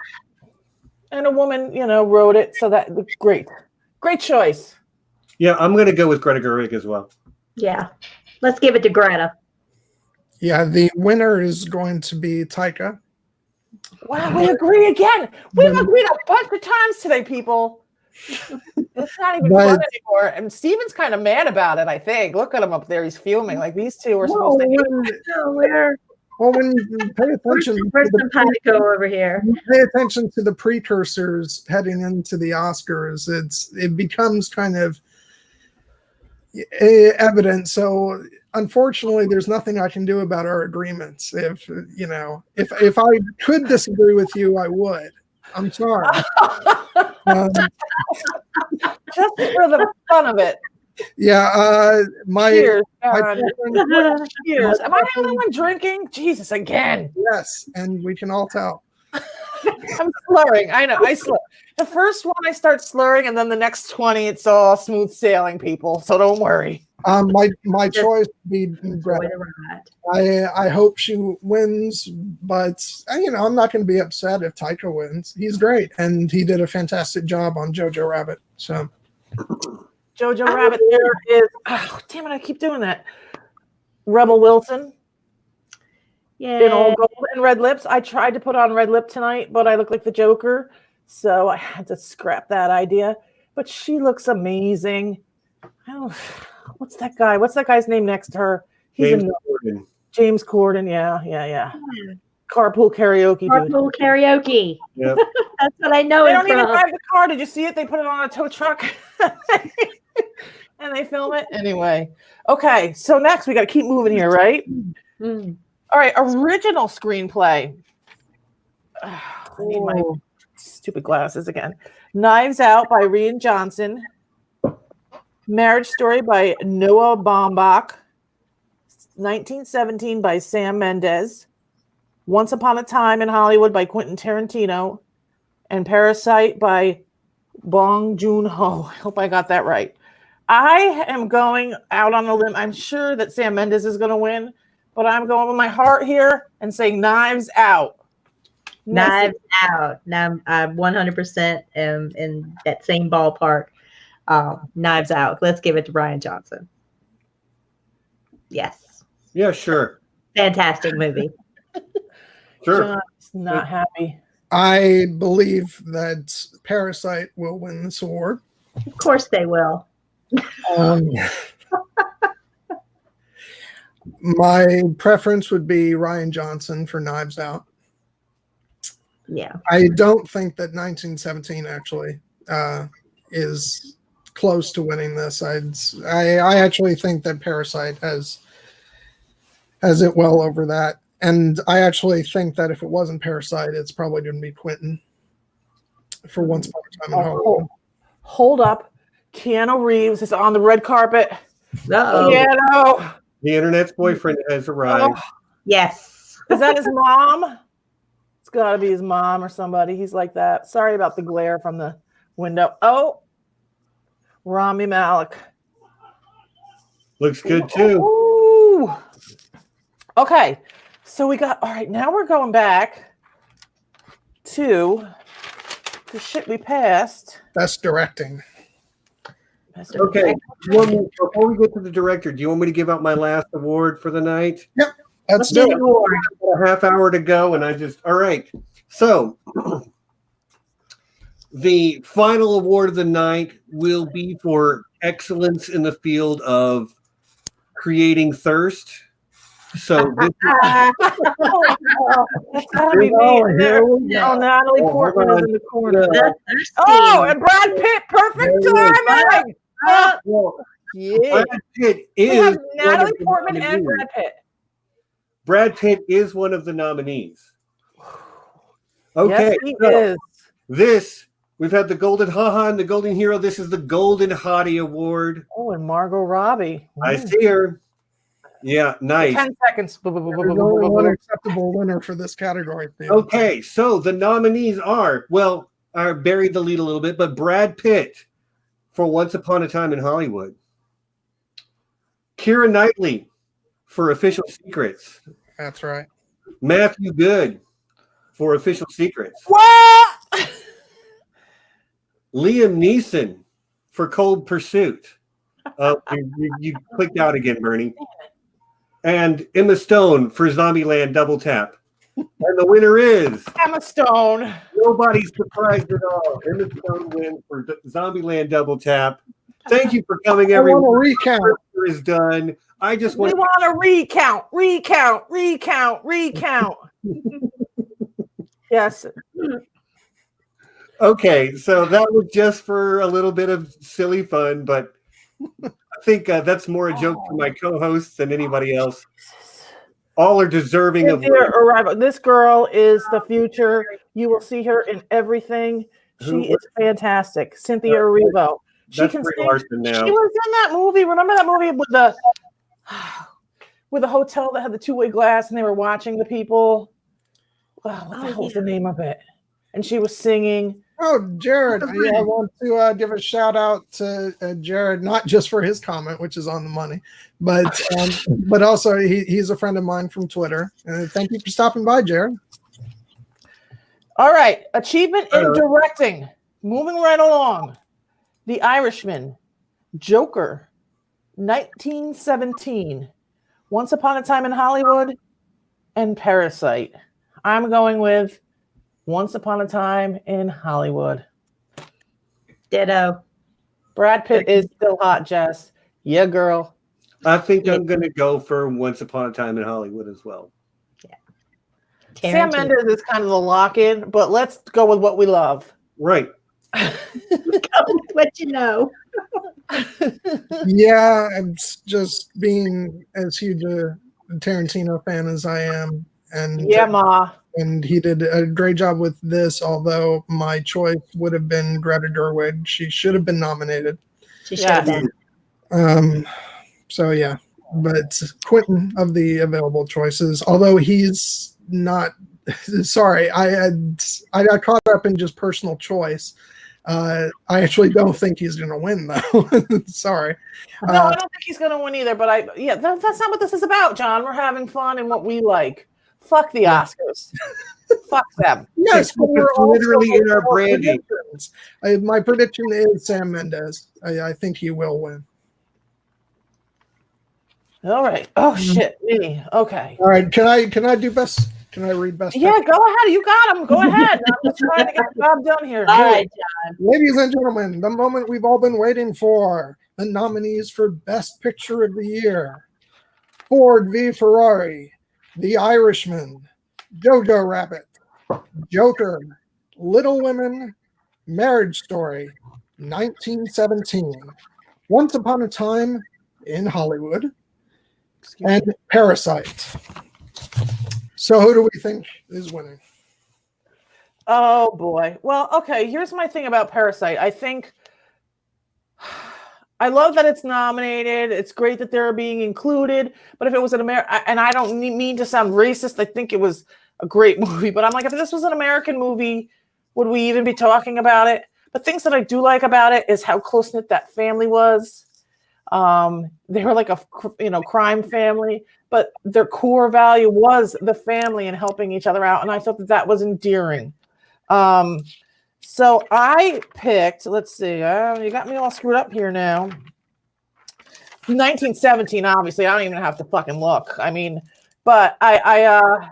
And a woman, wrote it. So that great. Great choice. Yeah, I'm going to go with Greta Gerwig as well. Yeah. Let's give it to Greta. Yeah, the winner is going to be Taika. Wow, we agree again. We've agreed a bunch of times today, people. It's not even fun anymore. And Steven's kind of mad about it, I think. Look at him up there. He's fuming. Like these two are supposed to. Well, when you pay attention, over here. Pay attention to the precursors heading into the Oscars. It becomes kind of evident. So, unfortunately, there's nothing I can do about our agreements. If I could disagree with you, I would. I'm sorry. Just for the fun of it. Yeah, Cheers. Cheers. Am I the only one drinking? Jesus, again. Yes, and we can all tell. I'm slurring. I know. I slur. The first one I start slurring, and then the next 20, it's all smooth sailing, people. So don't worry. My choice would be Greta. I hope she wins, but I'm not going to be upset if Taika wins. He's great, and he did a fantastic job on Jojo Rabbit. So. Jojo Rabbit, there is. Oh, damn it! I keep doing that. Rebel Wilson. Yeah. In all gold and red lips. I tried to put on red lip tonight, but I look like the Joker, so I had to scrap that idea. But she looks amazing. What's that guy? What's that guy's name next to her? James Corden. James Corden. Yeah. Carpool karaoke. Carpool karaoke. Yep. That's what I know. They don't even drive the car. Did you see it? They put it on a tow truck. And they film it anyway. Okay, so next we got to keep moving here, right? Mm. All right, original screenplay. I need my stupid glasses again. Knives Out by Rian Johnson. Marriage Story by Noah Baumbach. 1917 by Sam Mendes. Once Upon a Time in Hollywood by Quentin Tarantino. And Parasite by Bong Joon-ho. I hope I got that right. I am going out on a limb. I'm sure that Sam Mendes is going to win, but I'm going with my heart here and saying Knives Out. Knives Out. Now I'm 100% in that same ballpark. Knives Out. Let's give it to Rian Johnson. Yes. Yeah, sure. Fantastic movie. Sure. John's not happy. I believe that Parasite will win this award. Of course they will. My preference would be Rian Johnson for Knives Out. Yeah. I don't think that 1917 actually is close to winning this. I actually think that Parasite has it well over that. And I actually think that if it wasn't Parasite, it's probably going to be Quentin for Once Upon a Time in Hollywood. Hold up. Keanu Reeves is on the red carpet. Uh-oh. Keanu. The internet's boyfriend has arrived. Oh, Yes. is that his mom? It's got to be his mom or somebody. He's like that. Sorry about the glare from the window. Oh, Rami Malek. Looks good too. Ooh. Okay. So we got, all right, now we're going back to the shit we passed. Best directing. Okay. Before we get to the director, do you want me to give out my last award for the night? Yep. Let's do do it. A half hour to go, and all right. So the final award of the night will be for excellence in the field of creating thirst. So this That's gotta be me. Natalie Portman is in the corner. Oh, and Brad Pitt, perfect timing. Yeah. Brad Pitt is Natalie Portman and Brad Pitt. Brad Pitt is one of the nominees. Okay, yes, he is. This we've had the Golden Haha and the Golden Hero. This is the Golden Hottie Award. Oh, and Margot Robbie. I see her. Yeah, nice. 10 seconds. There's only one acceptable winner for this category. Okay, so the nominees are, I buried the lead a little bit, but Brad Pitt for Once Upon a Time in Hollywood. Keira Knightley for Official Secrets. That's right. Matthew Good for Official Secrets. What? Liam Neeson for Cold Pursuit. You clicked out again, Bernie. And Emma Stone for Zombieland Double Tap. And the winner is Emma Stone. Nobody's surprised at all. Emma Stone wins for Zombieland Double Tap. Thank you for coming, everyone. I want to recount. Is done. I just We want to recount. Yes. Okay, so that was just for a little bit of silly fun, but I think that's more a joke for my co-hosts than anybody else. All are deserving of arrival. This girl is the future. You will see her in everything. She is fantastic. Cynthia Erivo. She can sing. Now. She was in that movie. Remember that movie with the hotel that had the two-way glass and they were watching the people? What the hell was the name of it? And she was singing. Oh, Jared. I want to give a shout out to Jared, not just for his comment, which is on the money, but also he's a friend of mine from Twitter. Thank you for stopping by, Jared. All right. Achievement in directing. Moving right along. The Irishman, Joker, 1917, Once Upon a Time in Hollywood, and Parasite. I'm going with Once Upon a Time in Hollywood. Ditto. Brad Pitt is still hot, Jess. Yeah, girl. I think I'm going to go for Once Upon a Time in Hollywood as well. Yeah. Sam Mendes is kind of the lock-in, but let's go with what we love. Right. Go with what you know. Yeah, it's just being as huge a Tarantino fan as I am. And yeah, Ma. And he did a great job with this, although my choice would have been Greta Gerwig. She should have been nominated. She should have been. So, yeah. But Quentin of the available choices, although he's not – sorry, I got caught up in just personal choice. I actually don't think he's going to win, though. Sorry. No, I don't think he's going to win either. But that's not what this is about, John. We're having fun and what we like. Fuck the Oscars. Fuck them. Yes, but we're literally in our branding. My prediction is Sam Mendes. I think he will win. All right. Oh shit, me. Okay. All right. Can I do best? Can I read best? Yeah, go ahead. You got him. Go ahead. I'm just trying to get the job done here. All right, John. Ladies and gentlemen, the moment we've all been waiting for. The nominees for Best Picture of the Year: Ford v. Ferrari, The Irishman, Jojo Rabbit, Joker, Little Women, Marriage Story, 1917, Once Upon a Time in Hollywood, and Parasite. So who do we think is winning? Oh, boy. Well, okay, here's my thing about Parasite. I love that it's nominated. It's great that they're being included. But if it was an and I don't mean to sound racist, I think it was a great movie. But I'm like, if this was an American movie, would we even be talking about it? But things that I do like about it is how close-knit that family was. They were like a crime family, but their core value was the family and helping each other out. And I thought that was endearing. So I picked, let's see, you got me all screwed up here now. 1917, obviously. I don't even have to fucking look. I mean, but I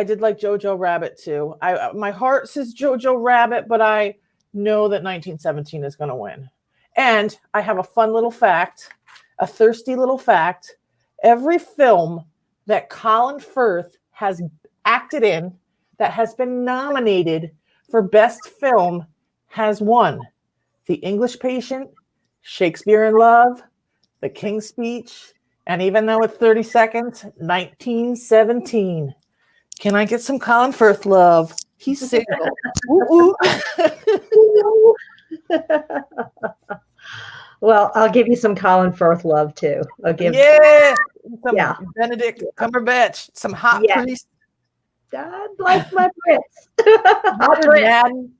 did like Jojo Rabbit too. My heart says Jojo Rabbit, but I know that 1917 is going to win. And I have a fun little fact, a thirsty little fact. Every film that Colin Firth has acted in that has been nominated for Best Film has won. The English Patient, Shakespeare in Love, The King's Speech, and even though it's 30 seconds, 1917. Can I get some Colin Firth love? He's single. Ooh, ooh. Well, I'll give you some Colin Firth love too. I'll give Some Benedict Cumberbatch, some hot priest. God like my Brits. Hot Brits.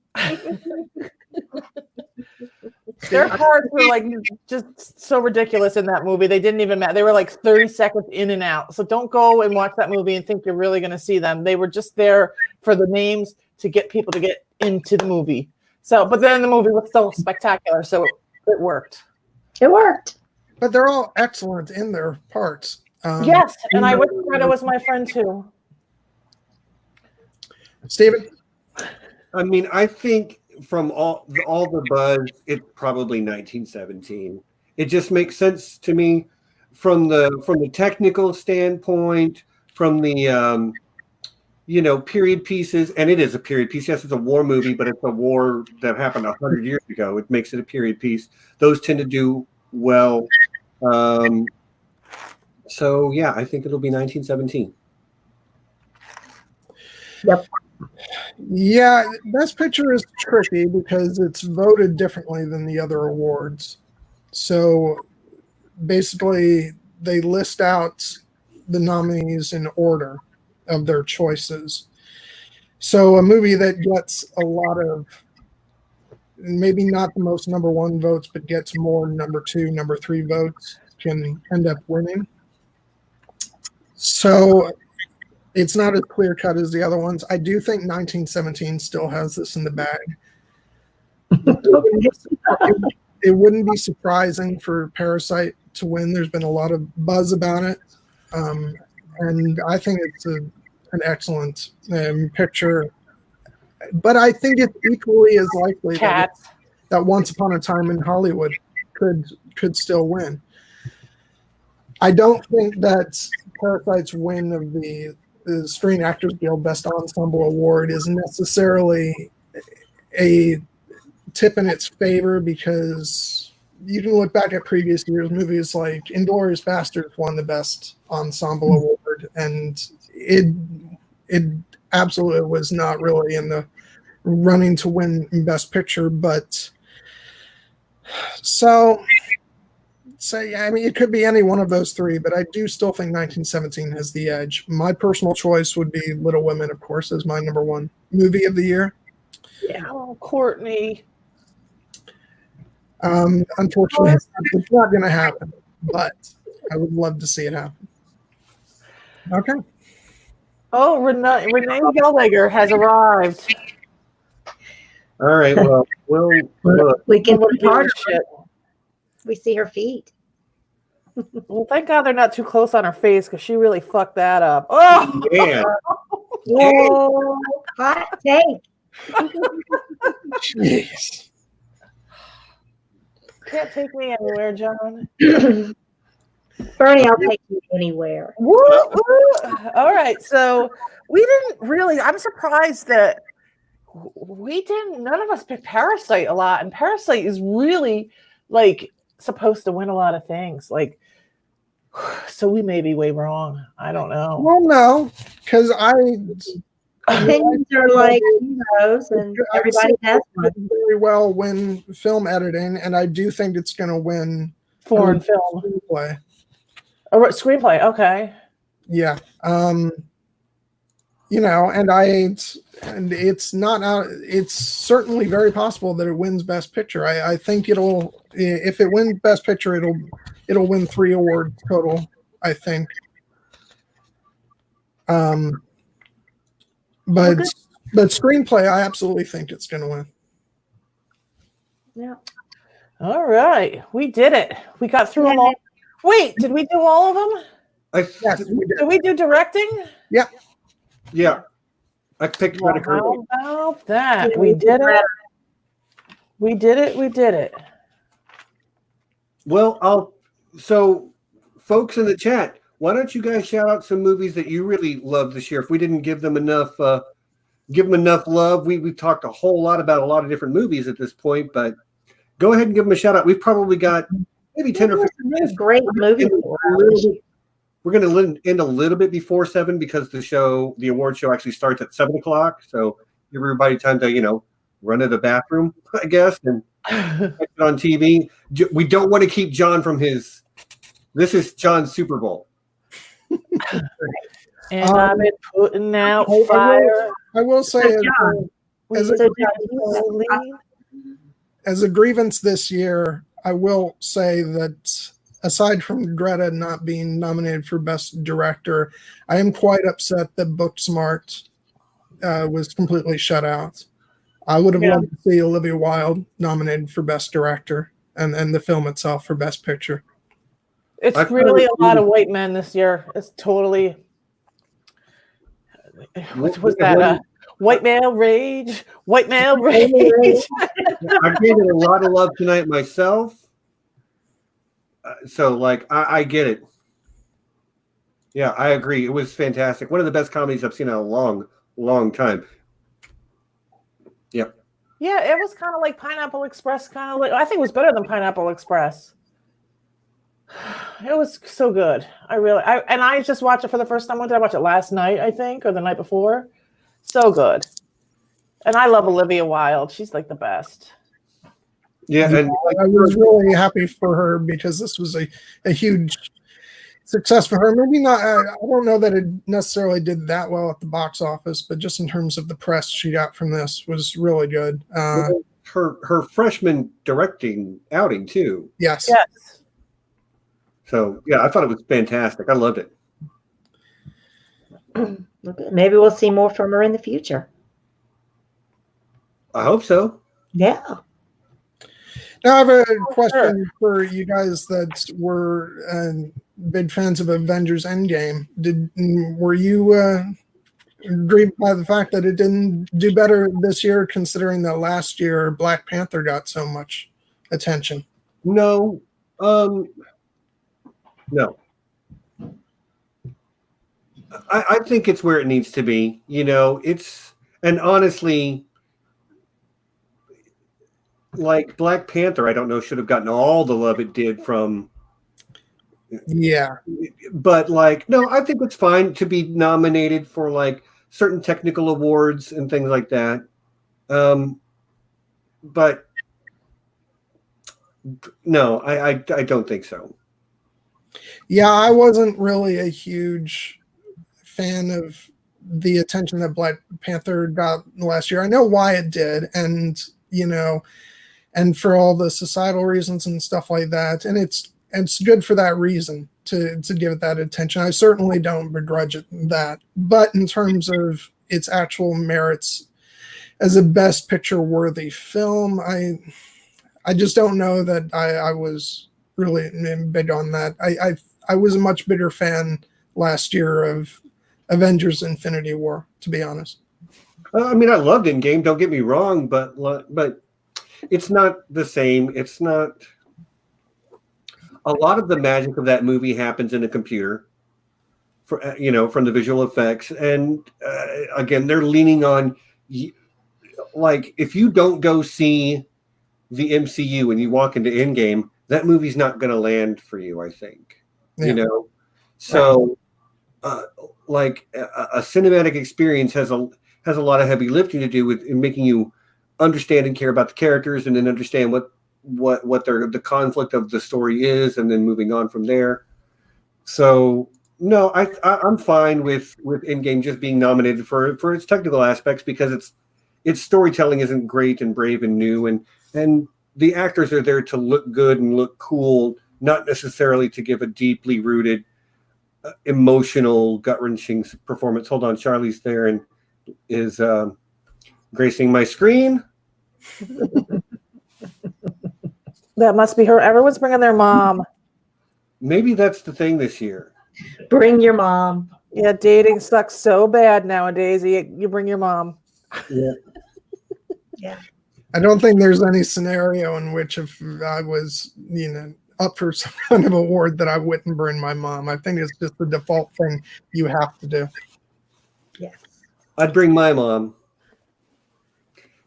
Their parts were like just so ridiculous in that movie. They didn't even matter. They were like 30 seconds in and out. So don't go and watch that movie and think you're really going to see them. They were just there for the names to get people to get into the movie. So, but then the movie was still spectacular. So it worked. It worked. But they're all excellent in their parts. Yes, and I wish Greta was my friend too. Steven? I mean, I think from all the buzz, it's probably 1917. It just makes sense to me from the technical standpoint, from the period pieces, and it is a period piece. Yes, it's a war movie, but it's a war that happened 100 years ago. It makes it a period piece. Those tend to do well. So yeah, I think it'll be 1917. Yep. Yeah, Best Picture is tricky because it's voted differently than the other awards. So basically, they list out the nominees in order of their choices. So a movie that gets a lot of, maybe not the most number one votes, but gets more number two, number three votes can end up winning. So it's not as clear cut as the other ones. I do think 1917 still has this in the bag. It wouldn't be surprising for Parasite to win. There's been a lot of buzz about it. And I think it's an excellent picture. But I think it's equally as likely that Once Upon a Time in Hollywood could still win. I don't think that Parasite's win of the Screen Actors Guild Best Ensemble Award is necessarily a tip in its favor, because you can look back at previous years' movies like Inglourious Basterds won the Best Ensemble Award, and it absolutely was not really in the running to win Best Picture. But so yeah, I mean, it could be any one of those three, but I do still think 1917 has the edge. My personal choice would be Little Women, of course, as my number one movie of the year. Yeah, oh, Courtney. Unfortunately, it's not going to happen, but I would love to see it happen. Okay. Oh, Renee Zellweger has arrived. All right. Well, we can part it. We see her feet. Well, thank God they're not too close on her face, because she really fucked that up. Oh, yeah. Whoa, hot take. Jeez. Can't take me anywhere, John. Bernie, I'll take you anywhere. Woo, woo. All right, so we didn't really. I'm surprised that none of us picked Parasite a lot, and Parasite is really like supposed to win a lot of things. Like, so we may be way wrong. I don't know. Well, no, because opinions are like heroes, and everybody has one. Very well win film editing, and I do think it's going to win foreign film screenplay. Oh, screenplay, okay. Yeah, and it's not out. It's certainly very possible that it wins Best Picture. I think if it wins Best Picture, it'll win 3 awards total, I think. But But screenplay, I absolutely think it's going to win. Yeah. All right, we did it. We got through them all. Wait, did we do all of them? Yes, we did. Did we do directing? Yeah. Yeah. I picked Well, Greta Gerwig. how about that? We did it. We did it. We did it. Well, so folks in the chat, why don't you guys shout out some movies that you really loved this year? If we didn't give them enough love, we've talked a whole lot about a lot of different movies at this point, but go ahead and give them a shout out. We've probably got maybe 10 or 15 minutes. Great movie. We're going to end a little bit before 7 because the award show actually starts at 7 o'clock. So give everybody time to, run to the bathroom, I guess, and catch it on TV. We don't want to keep John from this is John's Super Bowl. And I've been putting out fire. I will say, as a grievance this year, I will say that aside from Greta not being nominated for Best Director, I am quite upset that Booksmart was completely shut out. I would have loved to see Olivia Wilde nominated for Best Director and the film itself for Best Picture. It's really a lot of white men this year. It's totally. What was that? White male rage. White male rage. I gave it a lot of love tonight myself. So, I get it. Yeah, I agree. It was fantastic. One of the best comedies I've seen in a long, long time. Yep. Yeah, it was kind of like Pineapple Express. I think it was better than Pineapple Express. It was so good. I just watched it for the first time. When did I watch it? Last night, I think, or the night before. So good. And I love Olivia Wilde. She's like the best. Yeah, and I was really happy for her because this was a huge success for her. Maybe not. I don't know that it necessarily did that well at the box office, but just in terms of the press she got from this was really good. Her freshman directing outing too. Yes. So yeah, I thought it was fantastic. I loved it. Maybe we'll see more from her in the future. I hope so. Yeah. Now I have a question for you guys that were big fans of Avengers Endgame. Were you aggrieved by the fact that it didn't do better this year, considering that last year Black Panther got so much attention? No. No. I think it's where it needs to be. And honestly, like Black Panther, I don't know, should have gotten all the love it did from. Yeah. But no, I think it's fine to be nominated for certain technical awards and things like that. But no, I don't think so. Yeah, I wasn't really a huge fan of the attention that Black Panther got last year. I know why it did, and and for all the societal reasons and stuff like that. And it's good for that reason to give it that attention. I certainly don't begrudge it that. But in terms of its actual merits as a Best Picture worthy film, I just don't know that I was really big on that. I was a much bigger fan last year of Avengers Infinity War, to be honest. I mean, I loved Endgame, don't get me wrong, but it's not the same. It's not. A lot of the magic of that movie happens in a computer, from the visual effects. And again, they're leaning on, if you don't go see the MCU and you walk into Endgame, that movie's not going to land for you, I think. Yeah. So a cinematic experience has a lot of heavy lifting to do with making you understand and care about the characters, and then understand what the conflict of the story is, and then moving on from there. So no, I'm fine with Endgame just being nominated for its technical aspects, because its storytelling isn't great and brave and new, and the actors are there to look good and look cool, not necessarily to give a deeply rooted, emotional, gut-wrenching performance. Hold on, Charlie's there and is Gracing my screen. That must be her. Everyone's bringing their mom. Maybe that's the thing this year. Bring your mom. Yeah, dating sucks so bad nowadays. You bring your mom. Yeah. Yeah. I don't think there's any scenario in which if I was, up for some kind of award that I wouldn't bring my mom. I think it's just the default thing you have to do. Yes. I'd bring my mom.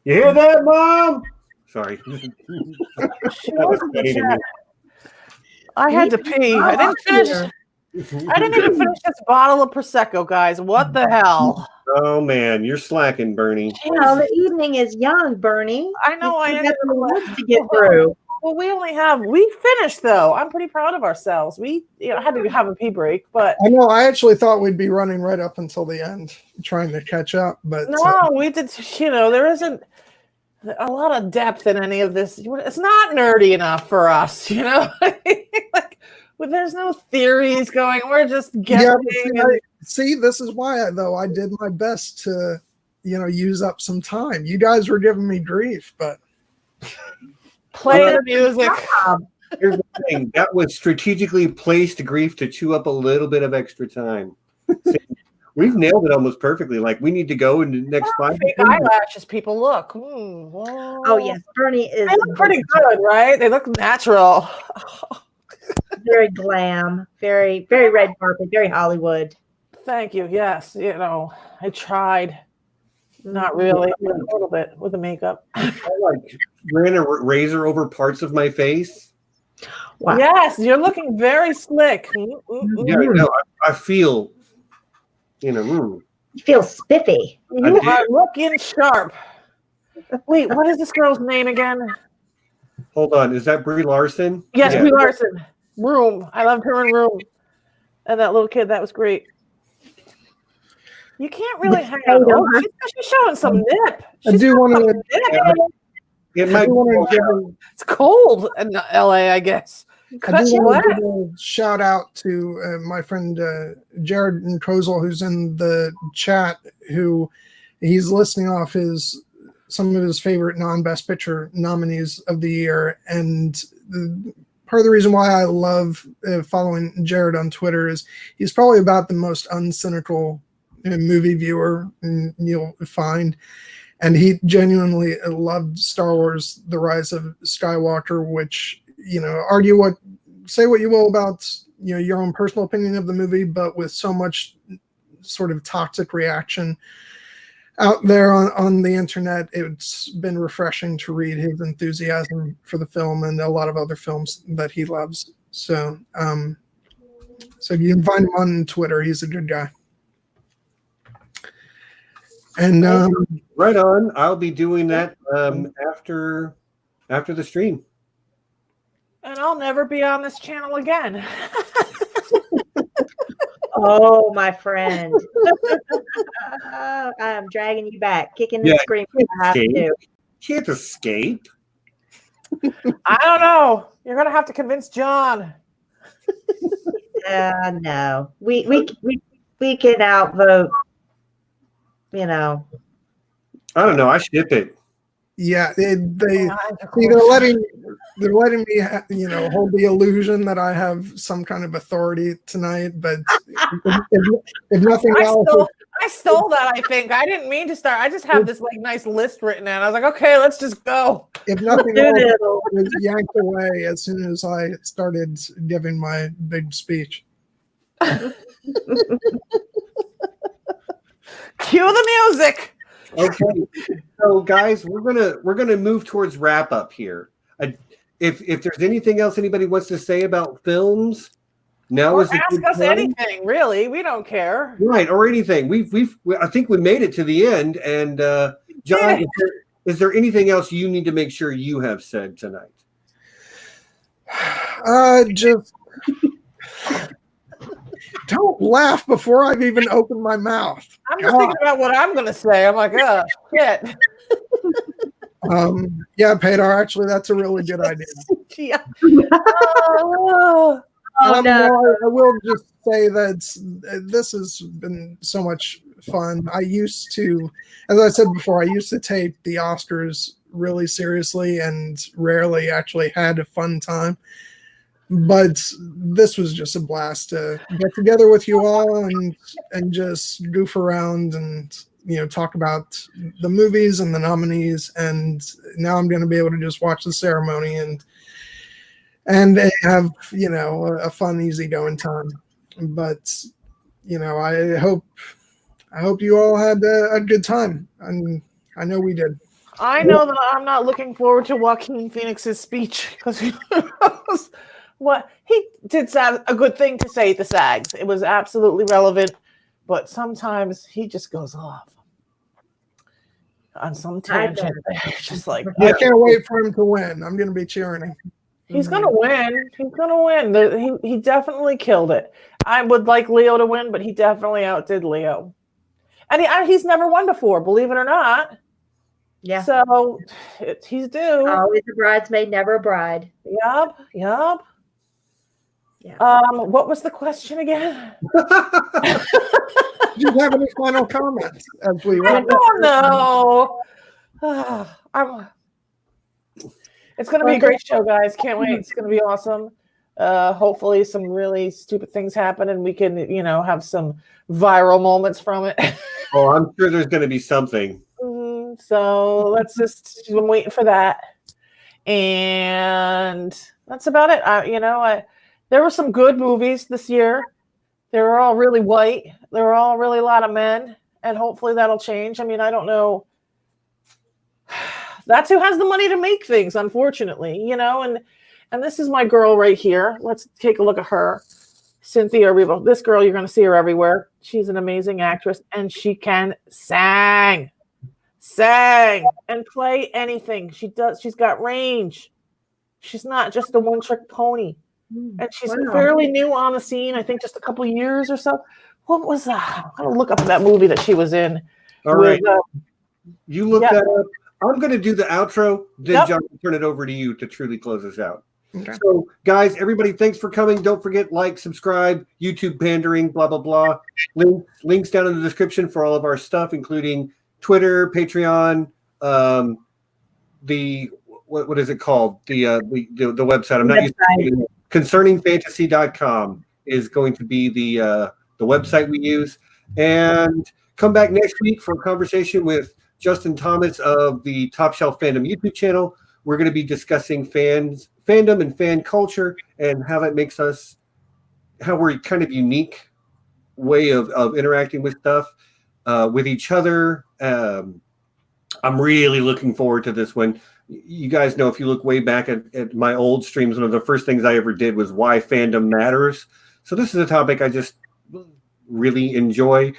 You hear that, Mom? Sorry. That was funny to me. I had to pee. I didn't finish. I didn't even finish this bottle of Prosecco, guys. What the hell? Oh man, you're slacking, Bernie. The evening is young, Bernie. I know. I You ended got some work to get through. Well, we finished though. I'm pretty proud of ourselves. We had to have a pee break, but I know. I actually thought we'd be running right up until the end, trying to catch up. But no, we did. There isn't a lot of depth in any of this. It's not nerdy enough for us, like. Well, there's no theories going. We're just guessing. Yeah, see, this is why I did my best to, use up some time. You guys were giving me grief, but play the music. Here's the thing: that was strategically placed grief to chew up a little bit of extra time. We've nailed it almost perfectly. Like we need to go in the next 5 fake eyelashes. People look. Oh yes, Bernie is. They look pretty good, right? They look natural. Very glam, very, very red carpet, very Hollywood. Thank you. Yes, I tried. Not really, a little bit with the makeup. I ran a razor over parts of my face. Wow. Yes, you're looking very slick. Yeah, no, I feel, You feel spiffy. You are looking sharp. Wait, what is this girl's name again? Hold on, is that Brie Larson? Yes, yeah. Brie Larson. Room. I loved her in Room. And that little kid, that was great. You can't really hang out. Oh, she's showing some nip. I do want to. It might be. It's cold in LA, I guess. I do want to give a shout out to my friend Jared Kozel, who's in the chat, who he's listing off some of his favorite non-Best Picture nominees of the year. And part of the reason why I love following Jared on Twitter is he's probably about the most uncynical movie viewer you'll find. And he genuinely loved Star Wars: The Rise of Skywalker, which, say what you will about, your own personal opinion of the movie, but with so much sort of toxic reaction out there on the internet, it's been refreshing to read his enthusiasm for the film and a lot of other films that he loves. So, so you can find him on Twitter. He's a good guy. And right on. I'll be doing that after the stream. And I'll never be on this channel again. Oh, my friend. I'm dragging you back, kicking and screaming. Can't escape. I don't know. You're gonna have to convince John. No. We can outvote, I don't know. I ship it. Yeah, they're letting me, hold the illusion that I have some kind of authority tonight. But if nothing else, I stole that. I think I didn't mean to start. I just have this nice list written out. I was like, okay, let's just go. If nothing else, it was yanked away as soon as I started giving my big speech. Cue the music. Okay, so guys, we're gonna move towards wrap up here. If there's anything else anybody wants to say about films, now is the ask us anything. Really, we don't care. Right, or anything. I think we made it to the end. And John, is there anything else you need to make sure you have said tonight? Just don't laugh before I've even opened my mouth. I'm just thinking about what I'm going to say. I'm like, oh, shit. Yeah, Pedar, actually, that's a really good idea. Yeah. I will just say that this has been so much fun. I used to, as I said before, I used to take the Oscars really seriously and rarely actually had a fun time. But this was just a blast to get together with you all and just goof around and talk about the movies and the nominees. And now I'm going to be able to just watch the ceremony and have a fun, easygoing time. But I hope you all had a good time, and I know we did. I know that I'm not looking forward to Joaquin Phoenix's speech because what he did a good thing to say at the SAGs. It was absolutely relevant, but sometimes he just goes off on some tangent. Just like I can't wait for him to win. I'm going to be cheering him. He's gonna win. He's gonna win. He definitely killed it. I would like Leo to win, but he definitely outdid Leo, and he's never won before, believe it or not. Yeah. So he's due. Always a bridesmaid, never a bride. Yup. Yeah. What was the question again? Do you have any final comments as we I don't know. It's going to be a great show, guys. Can't wait. It's going to be awesome. Hopefully some really stupid things happen and we can, have some viral moments from it. Oh, I'm sure there's going to be something. So I'm waiting for that. And that's about it. There were some good movies this year. They were all really white. They were all really a lot of men. And hopefully that'll change. I mean, I don't know. That's who has the money to make things, unfortunately, and this is my girl right here. Let's take a look at her. Cynthia Erivo. This girl, you're going to see her everywhere. She's an amazing actress, and she can sing and play anything. She's got range. She's not just a one-trick pony. And she's fairly new on the scene, I think just a couple years or so. What was that? I'm going to look up that movie that she was in. All right. You look that up. I'm going to do the outro. Then, John, will turn it over to you to truly close us out. Okay. So, guys, everybody, thanks for coming. Don't forget, like, subscribe, YouTube pandering, blah, blah, blah. Links down in the description for all of our stuff, including Twitter, Patreon, what is it called? The website. I'm not used to it. ConcerningFantasy.com is going to be the website we use. And come back next week for a conversation with Justin Thomas of the Top Shelf Fandom YouTube channel. We're going to be discussing fandom and fan culture and how that makes us, how we're kind of unique way of interacting with stuff, with each other. I'm really looking forward to this one. You guys know, if you look way back at my old streams, one of the first things I ever did was why fandom matters. So this is a topic I just really enjoy.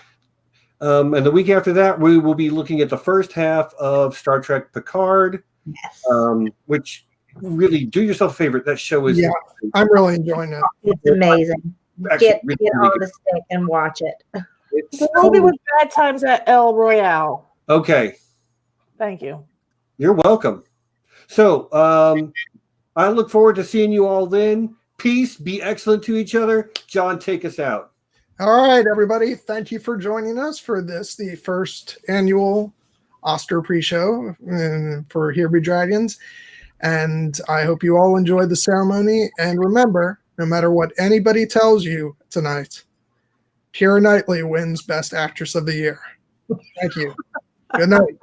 And the week after that, we will be looking at the first half of Star Trek Picard, which really, do yourself a favor. That show is I'm really enjoying it. It's amazing. Get on the stick and watch it. The movie with Bad Times at El Royale. Okay. Thank you. You're welcome. So I look forward to seeing you all then. Peace. Be excellent to each other. John, take us out. All right, everybody. Thank you for joining us for the first annual Oscar pre-show for Here Be Dragons. And I hope you all enjoyed the ceremony. And remember, no matter what anybody tells you tonight, Keira Knightley wins Best Actress of the Year. Thank you. Good night.